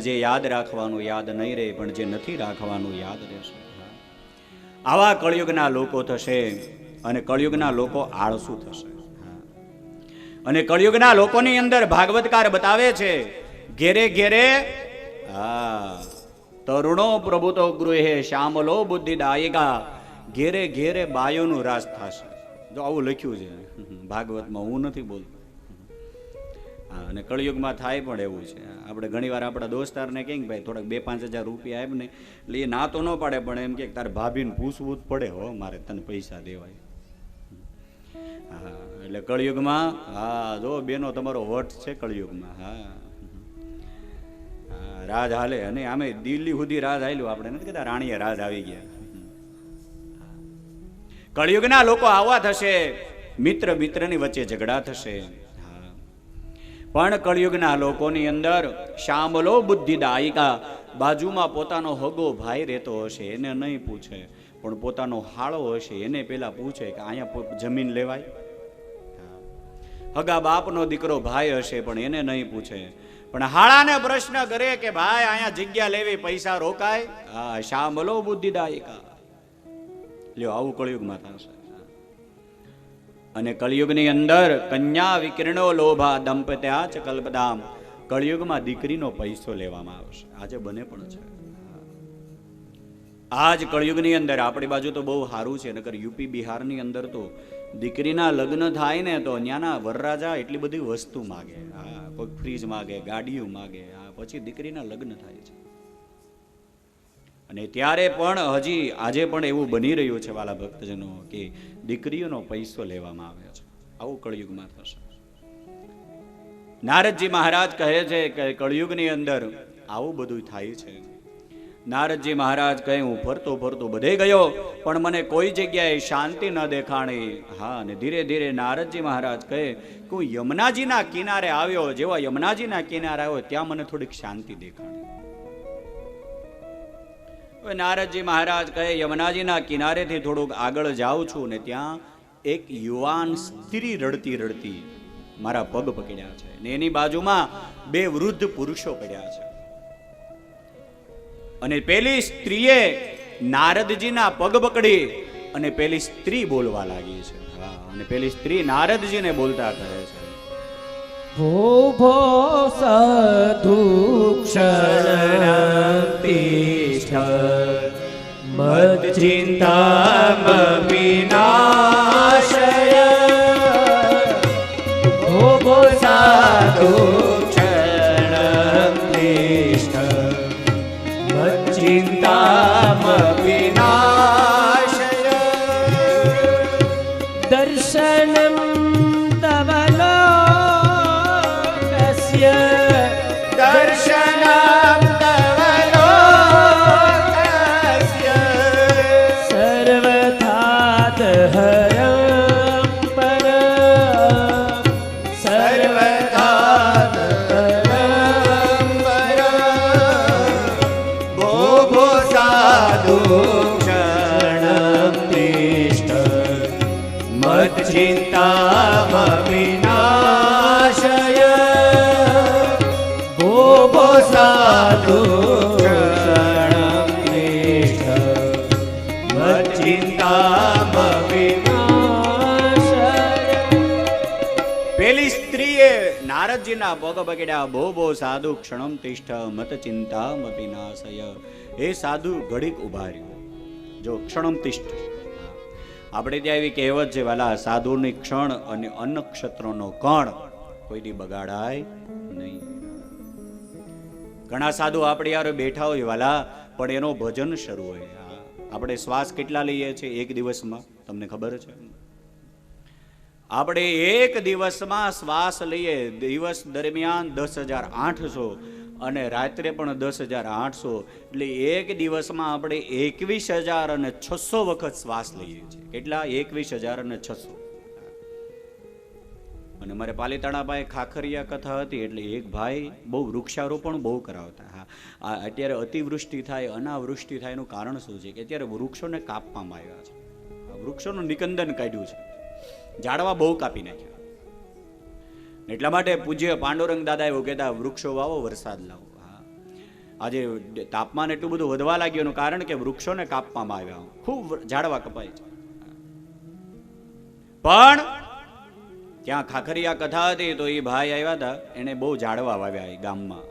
જે યાદ રાખવાનું યાદ નહીં રહે, પણ જે નથી રાખવાનું યાદ રહેશે. આવા કળિયુગના લોકો થશે અને કળિયુગના લોકો આળસુ થશે. અને કળિયુગના લોકોની અંદર ભાગવતકાર બતાવે છે, ઘેરે ઘેરે તરુણો પ્રભુતો ગૃહે શ્યામલો બુદ્ધિદાયિકા, ઘેરે ઘેરે બાયોનું રાસ થશે. જો આવું લખ્યું છે ભાગવતમાં, હું નથી બોલતો. અને કળિયુગમાં થાય પણ એવું છે. આપણે ઘણીવાર આપણા દોસ્તારને કહીએ કે ભાઈ થોડાક 2-5 હજાર રૂપિયા આપ ને, એટલે એ ના તો ન પાડે, પણ એમ કે તારે ભાભીને પૂછવું જ પડે, હો મારે તને પૈસા દેવાય. હા, એટલે કળિયુગમાં જો બેનો તમારો વટ છે કળિયુગમાં. રાજ હાલે. અને આમે દિલ્હી સુધી રાજ હાલ્યું. આપણે નથી કહેતા રાણીએ રાજ આવી ગયા. કળિયુગના લોકો આવા થશે, મિત્ર મિત્રની વચ્ચે ઝઘડા થશે. પણ કળિયુગના લોકોની અંદર શ્યામલો બુદ્ધિદાયિકા, બાજુમાં પોતાનો હગો ભાઈ રહેતો હશે એને નહીં પૂછે, પણ પોતાનો હાળો હશે એને પેલા પૂછે કે અહીંયા જમીન લેવાય. હગા બાપનો દીકરો ભાઈ હશે પણ એને નહીં પૂછે, પણ હાળાને પ્રશ્ન કરે કે ભાઈ અહીંયા જગ્યા લેવી, પૈસા રોકાય. શ્યામલો બુદ્ધિદાયિકા. લ્યો, આવું કળિયુગમાં થશે. અને કળિયુગની અંદર કન્યા વિકિરણો લોભા દંપત્યા ચ કલ્પદામ, કળિયુગમાં દીકરીનો પૈસો લેવામાં આવશે. આજે બને પણ છે. આજ કળિયુગની અંદર આપણી બાજુ તો બહુ સારું છે, નકર યુપી બિહારની અંદર તો દીકરીના લગ્ન થાય ને તો ત્યાંના વરરાજા એટલી બધી વસ્તુ માગે. કોઈ ફ્રીજ માગે, ગાડીઓ માગે, પછી દીકરીના લગ્ન થાય છે. અને ત્યારે પણ હજી આજે પણ એવું બની રહ્યું છે વાલા ભક્તજનો કે દીકરીઓનો પૈસો લેવામાં આવે છે. આવું કળિયુગમાં થશે. નારદજી મહારાજ કહે છે કે કળિયુગની અંદર આવું બધું થાય છે. નારદજી મહારાજ કહે, હું ફરતો ફરતો બધે ગયો પણ મને કોઈ જગ્યાએ શાંતિ ન દેખાણી. અને ધીરે ધીરે નારદજી મહારાજ કહે કે હું યમુનાજીના કિનારે આવ્યો. જેવા યમુનાજીના કિનારે આવ્યો ત્યાં મને થોડીક શાંતિ દેખાણી. નારદજી મહારાજ કહે, યમુનાજીના કિનારેથી થોડુંક આગળ જાઉં છું ને ત્યાં એક યુવાન સ્ત્રી રડતી રડતી મારા પગ પકડ્યા છે, ને એની બાજુમાં 2 વૃદ્ધ પુરુષો પડ્યા છે. અને પેલી સ્ત્રીએ નારદજીના પગ પકડી અને પેલી સ્ત્રી બોલવા લાગી છે. અને પેલી સ્ત્રી નારદજીને બોલતા કહે છે, ભો સાધુ ક્ષણતિષ્ઠ મદ ચિંતા વિનાશય. ભો સાધુ ક્ષણતિષ્ઠ મદ ચિંતા વિનાશય. દર્શનમ દર્શનમ તવ લોકસ્ય સર્વથા હરમ પરમ. સર્વથા હરમ પરમ. ભો સાધુ ક્ષણમ તિષ્ઠ મદ ચિંતા વિનાશય. સાધુ ક્ષણમ તિષ્ઠ મદ ચિંતા વિનાશય. પેલી સ્ત્રીએ નારદજીના પગ પકડ્યા. ભો સાધુ ક્ષણમ તિષ્ઠ મત ચિંતા વિનાશય. એ સાધુ ઘડીક ઉભા રહ્યો. જો ક્ષણમ તિષ્ઠ, આપણે ત્યાં એવી કહેવત છે વાલા, સાધુની ક્ષણ અને અન્ન ક્ષત્રનો કણ કોઈ દી બગાડાય નહીં. ઘણા સાધુ આપણે યાર બેઠા હોય વાલા, પણ એનો ભજન શરૂ હોય. આપણે શ્વાસ કેટલા લઈએ છીએ એક દિવસમાં, તમને ખબર છે? આપણે એક દિવસમાં શ્વાસ લઈએ, દિવસ દરમિયાન 10,800 અને રાત્રે પણ 10,800. એટલે એક દિવસમાં આપણે 21,600 વખત શ્વાસ લઈએ છીએ. કેટલા? 21,600. અને મારે પાલીતાણાભાઈ ખાખરિયા કથા હતી, એટલે એક ભાઈ બહુ વૃક્ષારોપણ બહુ કરાવતા. અત્યારે અતિવૃષ્ટિ થાય, અનાવૃષ્ટિ થાય એનું કારણ શું છે કે અત્યારે વૃક્ષોને કાપવામાં આવ્યા છે. વૃક્ષોનું નિકંદન કાઢ્યું છે, ઝાડવા બહુ કાપી નાખ્યા. એટલા માટે પૂજ્ય પાંડુરંગ દાદા એવું કહેતા, વૃક્ષો વાવો વરસાદ લાવો. આજે તાપમાન એટલું બધું વધવા લાગ્યું એનું કારણ કે વૃક્ષોને કાપવામાં આવ્યા, ખૂબ ઝાડવા કપાય છે. પણ ત્યાં ખાખરિયા કથા હતી તો એ ભાઈ આવ્યા હતા, એને બહુ ઝાડવા વાવ્યા એ ગામમાં.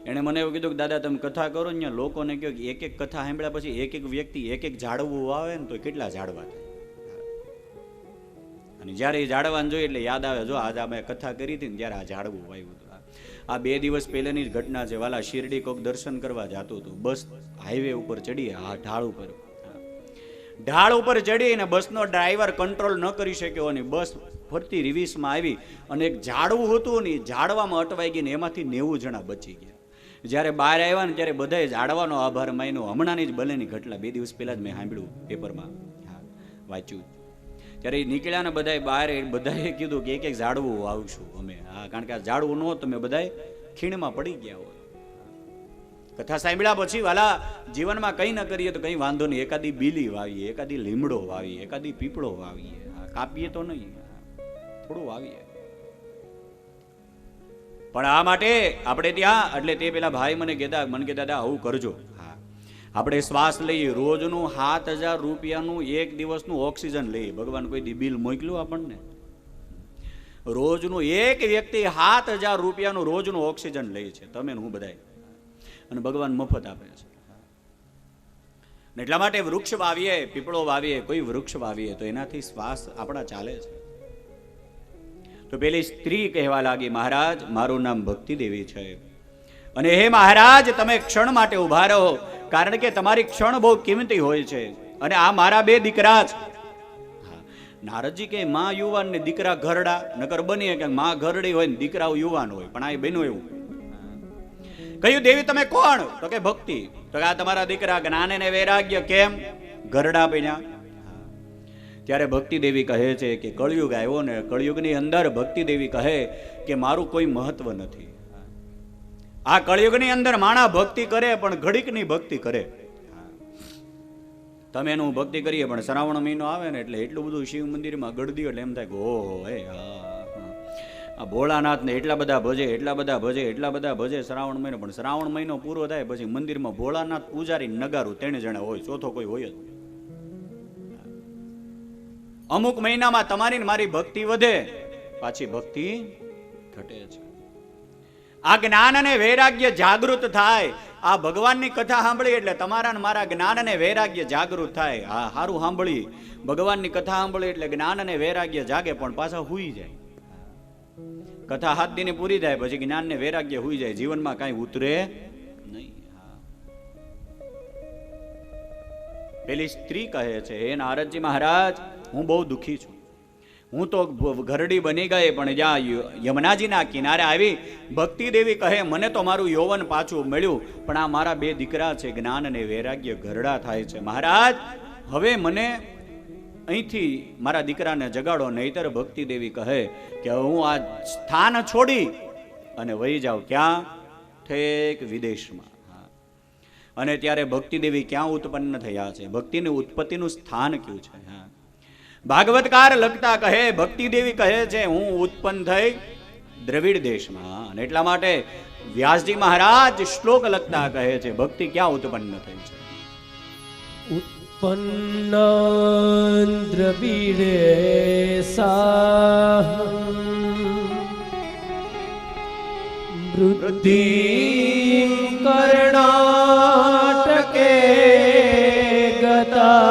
એને મને એવું કીધું કે દાદા તમે કથા કરો ને લોકોને કહો કે એક એક કથા સાંભળ્યા પછી એક એક વ્યક્તિ એક એક ઝાડવું વાવે ને તો કેટલા ઝાડવા થાય. અને જ્યારે એ ઝાડવાને જોઈએ એટલે યાદ આવે, જો આજે અમે કથા કરી હતી ને ત્યારે આ ઝાડવું વાવ્યું હતું. આ 2 દિવસ પહેલાની જ ઘટના છે. વાલા શિરડી કોક દર્શન કરવા જતું હતું, બસ હાઈવે ઉપર ચડીએ, આ ઢાળ ઉપર ચડીને બસનો ડ્રાઈવર કંટ્રોલ ન કરી શક્યો અને બસ ફરતી રિવીસમાં આવી અને એક ઝાડવું હતું ને ઝાડવામાં અટવાઈ ગઈ ને એમાંથી 90 જણા બચી ગયા. જ્યારે બહાર આવ્યા ને ત્યારે બધાએ ઝાડવાનો આભાર માન્યો. હમણાંની જ ભલેની ઘટના 2 દિવસ પહેલા જ મેં સાંભળ્યું, પેપરમાં વાંચ્યું. ત્યારે નીકળ્યા ને બધાએ બહાર, બધાએ કીધું કે એક એક ઝાડવું વાવશું અમે. કારણ કે આ ઝાડવું ન હોત તમે બધાએ ખીણમાં પડી ગયા હોય. કથા સાંભળ્યા પછી વાલા જીવનમાં કંઈ ન કરીએ તો કંઈ વાંધો નહીં, એકાદી બીલી વાવીએ, એકાદી લીમડો વાવીએ, એકાદી પીપળો વાવીએ, કાપીએ તો નહીં, થોડું વાવીએ. પણ આ માટે આપણે ત્યાં એટલે તે પેલા ભાઈ મને કહેતા દાદા આવું કરજો. હા, આપણે શ્વાસ લઈએ, રોજનું 7,000 રૂપિયાનું એક દિવસનું ઓક્સિજન લઈએ. ભગવાન કોઈ દી બિલ મોકલ્યું આપણને? રોજનું એક વ્યક્તિ 7,000 રૂપિયાનું રોજનું ઓક્સિજન લે છે, તમે હું બધાય, અને ભગવાન મફત આપે છે. એટલા માટે વૃક્ષ વાવીએ, પીપળો વાવીએ, કોઈ વૃક્ષ વાવીએ તો એનાથી શ્વાસ આપણા ચાલે છે. તો પેલી સ્ત્રી કહેવા લાગી, મહારાજ મારું નામ ભક્તિ દેવી છે અને હે મહારાજ તમે ક્ષણ માટે ઉભા રહો, કારણ કે તમારી ક્ષણ બહુ કિંમતી હોય છે અને આ મારા 2 દીકરા છે. નારદજી કે માં યુવાન ને દીકરા ઘરડા, નકર બની કે માં ઘરડી હોય ને દીકરાઓ યુવાન હોય, પણ આ બન્યું એવું. કહ્યું દેવી તમે કોણ? તો કે ભક્તિ. તો કે આ તમારા દીકરા જ્ઞાન અને વૈરાગ્ય કેમ ઘરડા બન્યા? ત્યારે ભક્તિ દેવી કહે છે કે કળયુગ આવ્યો ને કળયુગની અંદર ભક્તિ દેવી કહે કે મારું કોઈ મહત્વ નથી. આ કળયુગની અંદર માણા ભક્તિ કરે પણ ઘડીકની ભક્તિ કરે. તમે એનું ભક્તિ કરીએ પણ શ્રાવણ મહિનો આવે ને એટલે એટલું બધું શિવ મંદિરમાં ગળદી એટલે એમ થાય કે ઓહો હે આ ભોળાનાથ ને એટલા બધા ભજે, એટલા બધા ભજે, એટલા બધા ભજે શ્રાવણ મહિનો. પણ શ્રાવણ મહિનો પૂરો થાય પછી મંદિરમાં ભોળાનાથ પૂજારી નગારું 3 જણા હોય, ચોથો કોઈ હોય જ. અમુક મહિનામાં તમારી મારી ભક્તિ વધે, પાછી ભક્તિ ઘટે છે. આ જ્ઞાન અને વૈરાગ્ય જાગૃત થાય. આ ભગવાનની કથા સાંભળી એટલે તમારા ને મારા જ્ઞાન અને વૈરાગ્ય જાગૃત થાય. હા, સારું સાંભળી, ભગવાનની કથા સાંભળી એટલે જ્ઞાન અને વૈરાગ્ય જાગે, પણ પાછા હુઈ જાય. કથા 7 દિને પૂરી થાય પછી જ્ઞાન ને વૈરાગ્ય હુઈ જાય, જીવનમાં કાંઈ ઉતરે નહીં. પેલી સ્ત્રી કહે છે, હે નારદજી મહારાજ હું બહુ દુઃખી છું, હું તો ઘરડી બની ગઈ, પણ જ્યાં યમુનાજીના કિનારે આવી ભક્તિ દેવી કહે મને તો મારું યૌવન પાછું મળ્યું, પણ આ મારા 2 દીકરા છે જ્ઞાન અને વૈરાગ્ય ઘરડા થાય છે. મહારાજ હવે મને અહીંથી મારા દીકરાને જગાડો, નહીતર ભક્તિ દેવી કહે કે હું આ સ્થાન છોડી અને વહી જાઉં. ક્યાં? ઠેક વિદેશમાં. અને ત્યારે ભક્તિ દેવી ક્યાં ઉત્પન્ન થયા છે? ભક્તિની ઉત્પત્તિનું સ્થાન કયું છે? ભાગવતકાર લખતા કહે, ભક્તિ દેવી કહે છે હું ઉત્પન્ન થઈ દ્રવિડ દેશમાં. અને એટલા માટે વ્યાસજી મહારાજ શ્લોક લખતા કહે છે ભક્તિ ક્યાં ઉત્પન્ન થઈ છે? ઉત્પન્ન દ્રવિડે સા વૃદ્ધિ કર્ણાટકે ગતા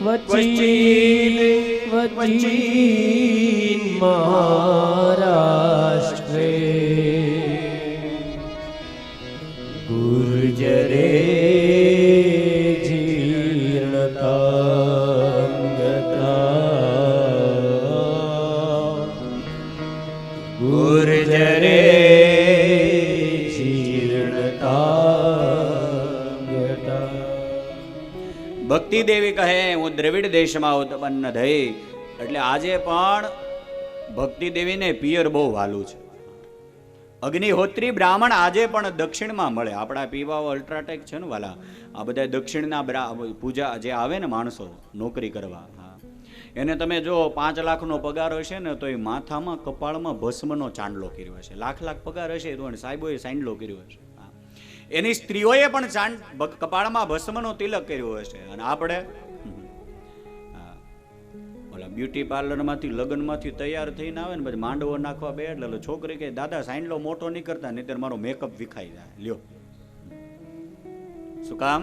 વચીન મહારાષ્ટ્રે ગુર્જરે જીર્ણતાંગતા ગુર્જરે જીર્ણતાંગતા. ભક્તિ દેવી કહે હું દ્રવિડ દેશમાં ઉત્પન્ન થઈ. એટલે આજે પણ ભક્તિ દેવીને પિયર બહુ વાલું છે. અગ્નિહોત્રી બ્રાહ્મણ આજે પણ દક્ષિણમાં મળે. આપણા પીવાઓ અલ્ટ્રાટેક છે ને વાલા, આ બધા દક્ષિણના પૂજા જે આવે ને માણસો નોકરી કરવા, એને તમે જો 5 લાખનો પગાર હશે ને તો એ માથામાં કપાળમાં ભસ્મનો ચાંદલો કર્યો હશે. લાખ પગાર હશે તો સાહેબોએ સાંડલો કર્યો હશે. એની સ્ત્રીઓએ પણ કપાળમાં ભસ્મનો તિલક કર્યો હશે. અને આપણે ઓલા બ્યુટી પાર્લરમાંથી લગ્નમાંથી તૈયાર થઈને આવે ને પછી માંડવો નાખવા બે એટલે છોકરી કે દાદા સાંડલો મોટો નહીં કરતા, નહીંતર મારો મેકઅપ વિખાઈ જાય. લ્યો, શું કામ?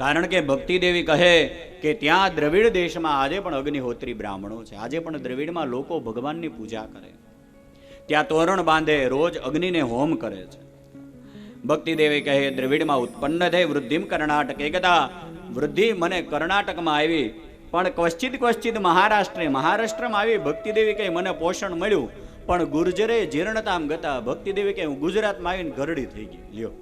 કારણ કે ભક્તિ દેવી કહે કે ત્યાં દ્રવિડ દેશમાં આજે પણ અગ્નિહોત્રી બ્રાહ્મણો છે. આજે પણ દ્રવિડમાં લોકો ભગવાનની પૂજા કરે, ત્યાં તોરણ બાંધે, રોજ અગ્નિને હોમ કરે છે. ભક્તિ દેવી કહે દ્રવિડમાં ઉત્પન્ન થઈ વૃદ્ધિમ કર્ણાટક એકદા, વૃદ્ધિ મને કર્ણાટકમાં આવી, પણ ક્વચિત મહારાષ્ટ્રમાં આવી. ભક્તિ દેવી કહે મને પોષણ મળ્યું, પણ ગુર્જરે જીર્ણતામ ગતા. ભક્તિ દેવી કહે હું ગુજરાતમાં આવીને ઘરડી થઈ ગઈ. લ્યો,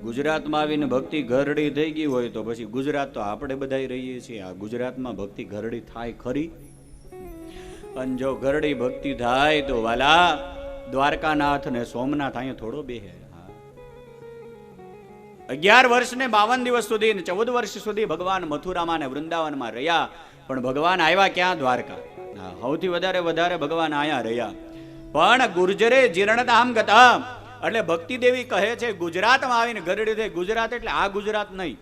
ગુજરાતમાં આવીને ભક્તિ ઘરડી થઈ ગઈ હોય તો પછી ગુજરાત તો આપણે બધા રહીએ છીએ. આ ગુજરાતમાં ભક્તિ ઘરડી થાય ખરી? અને જો ઘરડી ભક્તિ થાય તો વાલા દ્વારકાનાથ ને સોમનાથ અહીંયા થોડો બેહે. 11 વર્ષ ને 52 દિવસ સુધી 14 વર્ષ સુધી ભગવાન મથુરામાં ને વૃંદાવનમાં રહ્યા, પણ ભગવાન આવ્યા ક્યાં? દ્વારકા. સૌથી વધારે ભગવાન અહીંયા રહ્યા. પણ ગુર્જરે જીર્ણતામ ગતા, એટલે ભક્તિ દેવી કહે છે ગુજરાતમાં આવીને ઘરડી થઈ. ગુજરાત એટલે આ ગુજરાત નહીં,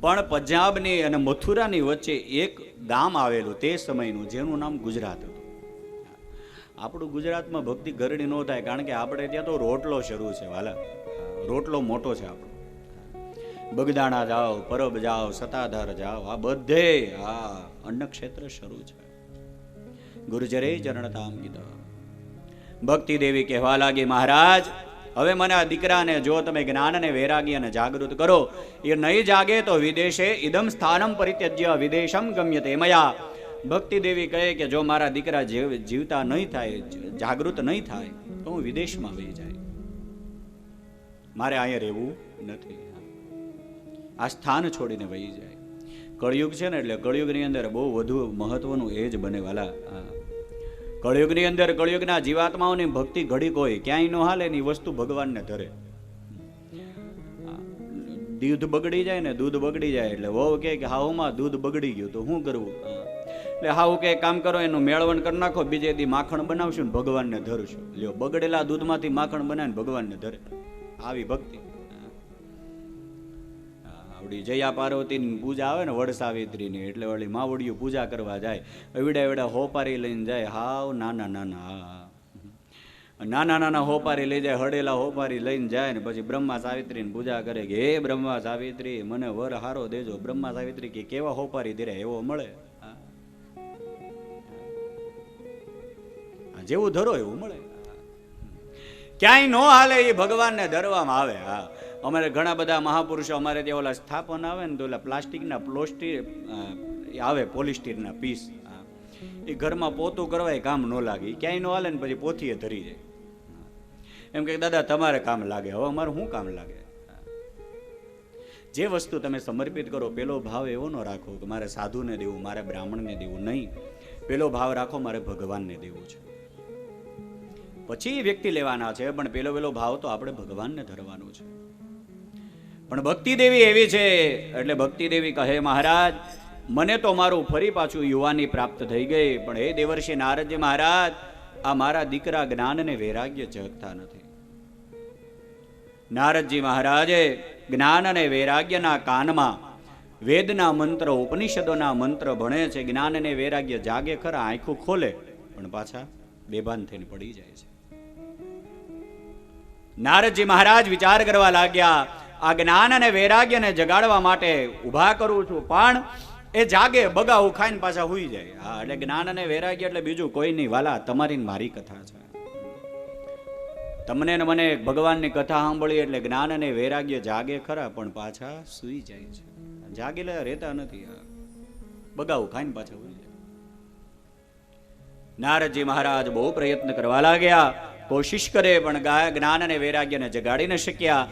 પણ પંજાબની અને મથુરાની વચ્ચે એક ગામ આવેલું તે સમયનું, જેનું નામ ગુજરાત હતું. આપણું ગુજરાતમાં ભક્તિ ઘરડી ન થાય, કારણ કે આપણે ત્યાં તો રોટલો શરૂ છે વાલા. રોટલો મોટો છે આપણો. બગદાણા જાઓ, પરબ જાઓ, સતાધાર જાઓ, આ બધે આ અન્ન ક્ષેત્ર શરૂ છે. ગુર્જરે ચરણતામ કીધા. ભક્તિ દેવી કહેવા લાગી મહારાજ હવે મને આ દીકરાને જો તમે જ્ઞાન અને વૈરાગ્ય અને જાગૃત કરો, એ નહીં જાગે તો વિદેશે ઇદમ સ્થાનમ પરિત્યજ્ય વિદેશમ ગમ્યતે મયા. ભક્તિ દેવી કહે કે જો મારા દીકરા જીવતા નહીં થાય, જાગૃત નહીં થાય તો હું વિદેશમાં વહી જાય, મારે અહીંયા રહેવું નથી. આ સ્થાન છોડીને વહી જાય. કળિયુગ છે ને, એટલે કળિયુગની અંદર બહુ વધુ મહત્વનું એ જ બને વાલા. કળિયુગની અંદર કળિયુગના જીવાત્માઓની ભક્તિ ઘડીક હોય, ક્યાંય ન હાલે ની વસ્તુ ભગવાનને ધરે. દૂધ બગડી જાય ને, દૂધ બગડી જાય એટલે વહુ કે હાઉમાં દૂધ બગડી ગયું તો શું કરવું? એટલે હાઉ કે કામ કરો, એનું મેળવણ કરી નાખો, બીજે દી માખણ બનાવશું ને ભગવાનને ધરશું. લ્યો, બગડેલા દૂધમાંથી માખણ બનાવીને ભગવાનને ધરે. આવી ભક્તિ. આવડી જયા પાર્વતીની પૂજા આવે ને વડ સાવિત્રીની, એટલે વળી માવડિયું પૂજા કરવા જાય, એવડા હોપારી લઈને જાય. હાવ નાના હોપારી લઈ જાય, હડેલા હોપારી લઈને જાય ને પછી બ્રહ્મા સાવિત્રીની પૂજા કરે કે હે બ્રહ્મા સાવિત્રી મને વર હારો દેજો. બ્રહ્મા સાવિત્રી કે કેવા હોપારી ધીરે એવો મળે, જેવું ધરો એવું મળે. ક્યાંય નો હાલે એ ભગવાનને ધરવામાં આવે. હા, અમારે ઘણા બધા મહાપુરુષો, અમારે ત્યાં ઓલા સ્થાપન આવે ને તો ઓલા પ્લાસ્ટિકના આવે પોલિસ્ટીરના પીસ, એ ઘરમાં પોતું કરવા કામ ન લાગે, ક્યાંય ન હાલે ને પછી પોથીએ ધરી જાય. એમ કે દાદા તમારે કામ લાગે, હવે અમારે શું કામ લાગે? જે વસ્તુ તમે સમર્પિત કરો પેલો ભાવ એવો ન રાખો કે મારે સાધુને દેવું, મારે બ્રાહ્મણને દેવું. નહીં, પેલો ભાવ રાખો મારે ભગવાનને દેવું છે. પછી વ્યક્તિ લેવાના છે, પણ પેલો ભાવ તો આપણે ભગવાનને ધરવાનો છે. પણ ભક્તિ દેવી એવી છે, એટલે ભક્તિ દેવી કહે મહારાજ મને તો મારું ફરી પાછું યુવાની પ્રાપ્ત થઈ ગઈ, પણ હે દેવર્ષિ નારદજી મહારાજ આ મારા દીકરા જ્ઞાન અને વૈરાગ્ય જગતા નથી. નારદજી મહારાજે જ્ઞાન અને વૈરાગ્યના કાનમાં વેદના મંત્ર, ઉપનિષદોના મંત્ર ભણે છે. જ્ઞાન અને વૈરાગ્ય જાગે ખરા, આંખું ખોલે પણ પાછા બેભાન થઈને પડી જાય છે. નારદજી મહારાજ વિચાર કરવા લાગ્યા, આ જ્ઞાન અને વૈરાગ્યને જગાડવા માટે ઊભા કરું છું, પણ એ જાગે બગાવું ખાઈને પાછા હુઈ જાય. હા, એટલે જ્ઞાન અને વૈરાગ્ય એટલે બીજું કોઈ નહીં વાલા, તમારી મારી કથા છે. તમને ને મને ભગવાનની કથા સાંભળી એટલે જ્ઞાન અને વૈરાગ્ય જાગે ખરા, પણ પાછા સુઈ જાય છે. જાગેલા રહેતા નથી, બગાવું ખાઈને પાછા હુઈ જાય. નારદજી મહારાજ બહુ પ્રયત્ન કરવા લાગ્યા, કોશિશ કરે પણ જ્ઞાન અને વૈરાગ્યને જગાડી ન શક્યા.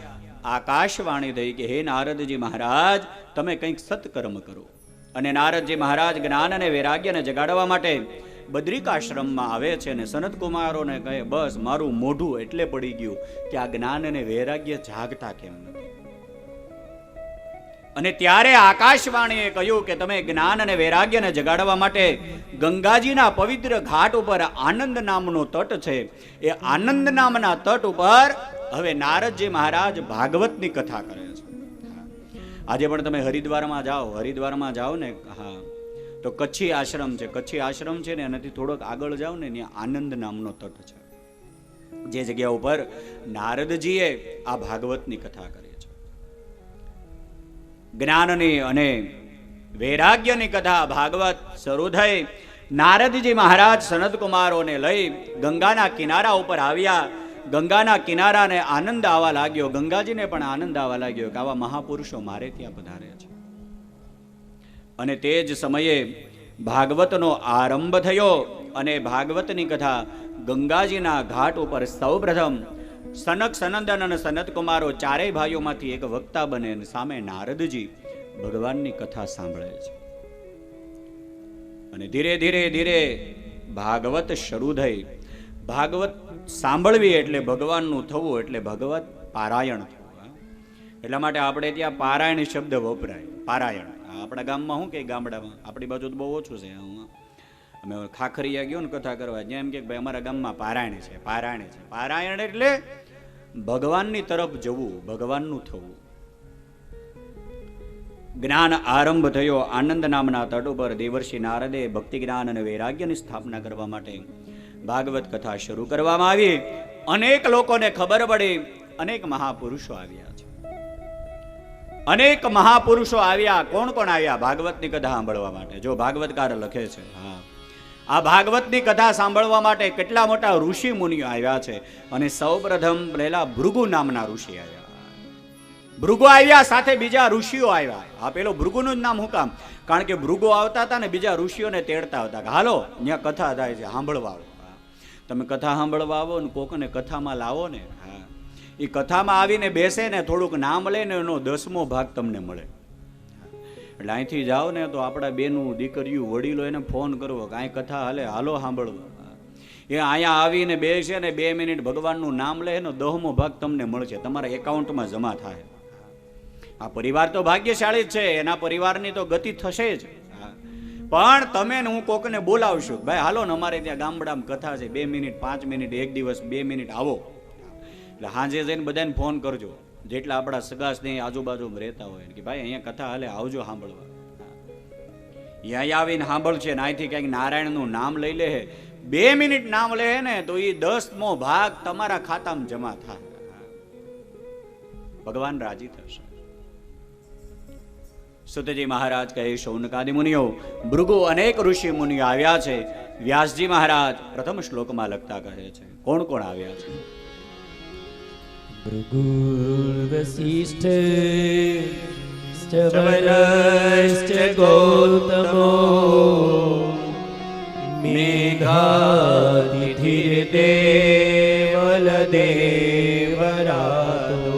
આકાશવાણી થઈ કે હે નારદજી મહારાજ તમે કંઈક સત્કર્મ કરો. અને નારદજી મહારાજ જ્ઞાન અને વૈરાગ્યને જગાડવા માટે બદ્રિકાશ્રમમાં આવે છે અને સનત કુમારોને કહે બસ મારું મોઢું એટલે પડી ગયું કે આ જ્ઞાન અને વૈરાગ્ય જાગતા કેમ નથી. અને ત્યારે આકાશવાણીએ કહ્યું કે તમે જ્ઞાન અને વૈરાગ્યને જગાડવા માટે ગંગાજીના પવિત્ર ઘાટ ઉપર આનંદ નામનો તટ છે, એ આનંદ નામના તટ ઉપર હવે નારદજી મહારાજ ભાગવતની કથા કરે છે. આજે પણ તમે હરિદ્વારમાં જાઓ ને, હા, તો કચ્છી આશ્રમ છે ને એનાથી થોડોક આગળ જાઓ ને, ત્યાં આનંદ નામનો તટ છે, જે જગ્યા ઉપર નારદજીએ આ ભાગવતની કથા કરી છે. જ્ઞાનની અને વૈરાગ્યની કથા ભાગવત શરૂ થઈ. નારદજી મહારાજ સનત કુમારોને લઈ ગંગાના કિનારા ઉપર આવ્યા. ગંગાના કિનારાને આનંદ આવવા લાગ્યો, ગંગાજીને પણ આનંદ આવવા લાગ્યો કે આવા મહાપુરુષો મારે ત્યાં પધાર્યા છે. અને તે જ સમયે ભાગવતનો આરંભ થયો અને ભાગવતની કથા ગંગાજીના ઘાટ ઉપર સૌપ્રથમ સનક સનંદન અને સનત કુમારો ચારેય ભાઈઓમાંથી એક વક્તા બને અને સામે નારદજી ભગવાનની કથા સાંભળે છે. અને ધીરે ધીરે ધીરે ભાગવત શરૂ થઈ. ભાગવત સાંભળવી એટલે ભગવાનનું થવું, એટલે ભગવત પારાયણ થવું. એટલા માટે આપણે ત્યાં પારાયણ શબ્દ વપરાય. પારાયણ આપણા ગામમાં શું કે, ગામડામાં આપણી બાજુ તો બહુ ઓછું છે. અમે ખાખરિયા ગયો ને કથા કરવા, જેમ કે ભાઈ અમારા ગામમાં પારાયણ છે. પારાયણ એટલે ભગવાનની તરફ જવું, ભગવાનનું થવું. જ્ઞાન આરંભ થયો. આનંદ નામના તટ ઉપર દેવર્ષિ નારદે ભક્તિ જ્ઞાન અને વૈરાગ્યની સ્થાપના કરવા માટે ભાગવત કથા શરૂ કરવામાં આવી. અનેક લોકોને ખબર પડી, અનેક મહાપુરુષો આવ્યા છે. અનેક મહાપુરુષો આવ્યા. કોણ કોણ આવ્યા ભાગવતની કથા સાંભળવા માટે? જો ભાગવતકાર લખે છે, હા, આ ભાગવતની કથા સાંભળવા માટે કેટલા મોટા ઋષિ મુનિઓ આવ્યા છે. અને સૌપ્રથમ પહેલા ભૃગુ નામના ઋષિ આવ્યા. ભૃગુ આવ્યા, સાથે બીજા ઋષિઓ આવ્યા. આ પેલો ભૃગુનું જ નામ શું કામ? કારણ કે ભૃગુ આવતા હતા ને બીજા ઋષિઓને તેડતા હતા કે હાલો ત્યાં કથા થાય છે, સાંભળવા આવો. તમે કથા સાંભળવા આવો ને કોકને કથામાં લાવો ને, હા, એ કથામાં આવીને બેસે ને થોડુંક નામ લે ને એનો 10મો ભાગ તમને મળે. એટલે અહીંથી જાઓ ને તો આપણા બેનું દીકરીઓ વડીલો એને ફોન કરવો કે અહીં કથા હાલે, હાલો સાંભળવો. એ અહીંયા આવીને બેસે ને 2 મિનિટ ભગવાનનું નામ લે, એનો 10મો ભાગ તમને મળશે, તમારા એકાઉન્ટમાં જમા થાય. આ પરિવાર તો ભાગ્યશાળી જ છે, એના પરિવારની તો ગતિ થશે જ. પણ તમે ને હું કોકને બોલાવશું, ભાઈ હાલો ને અમારે ત્યાં ગામડામાં કથા છે, 2 મિનિટ 5 મિનિટ એક દિવસ 2 મિનિટ આવો. એટલે સાંજે જઈને બધાને ફોન કરજો, જેટલા આપણા સગા સ્નેહી આજુબાજુમાં રહેતા હોય કે ભાઈ અહીંયા કથા હાલે, આવજો સાંભળવા. અહીંયા આવીને સાંભળશે ને અહીંથી કંઈક નારાયણનું નામ લઈ લે, 2 મિનિટ નામ લે ને તો એ 10મો ભાગ તમારા ખાતામાં જમા થાય. ભગવાન રાજી થશે. સુતજી મહારાજ કહે, શૌનકાદિ મુનિઓ, ભૃગુ અનેક ઋષિ મુનિઓ આવ્યા છે. વ્યાસજી મહારાજ પ્રથમ શ્લોકમાં લખતા કહે છે, કોણ કોણ આવ્યા છે? ભૃગુર્વસિષ્ઠ વનશ્ચ ગૌતમો મેઘાતિથિર્દેવલદેવરાતો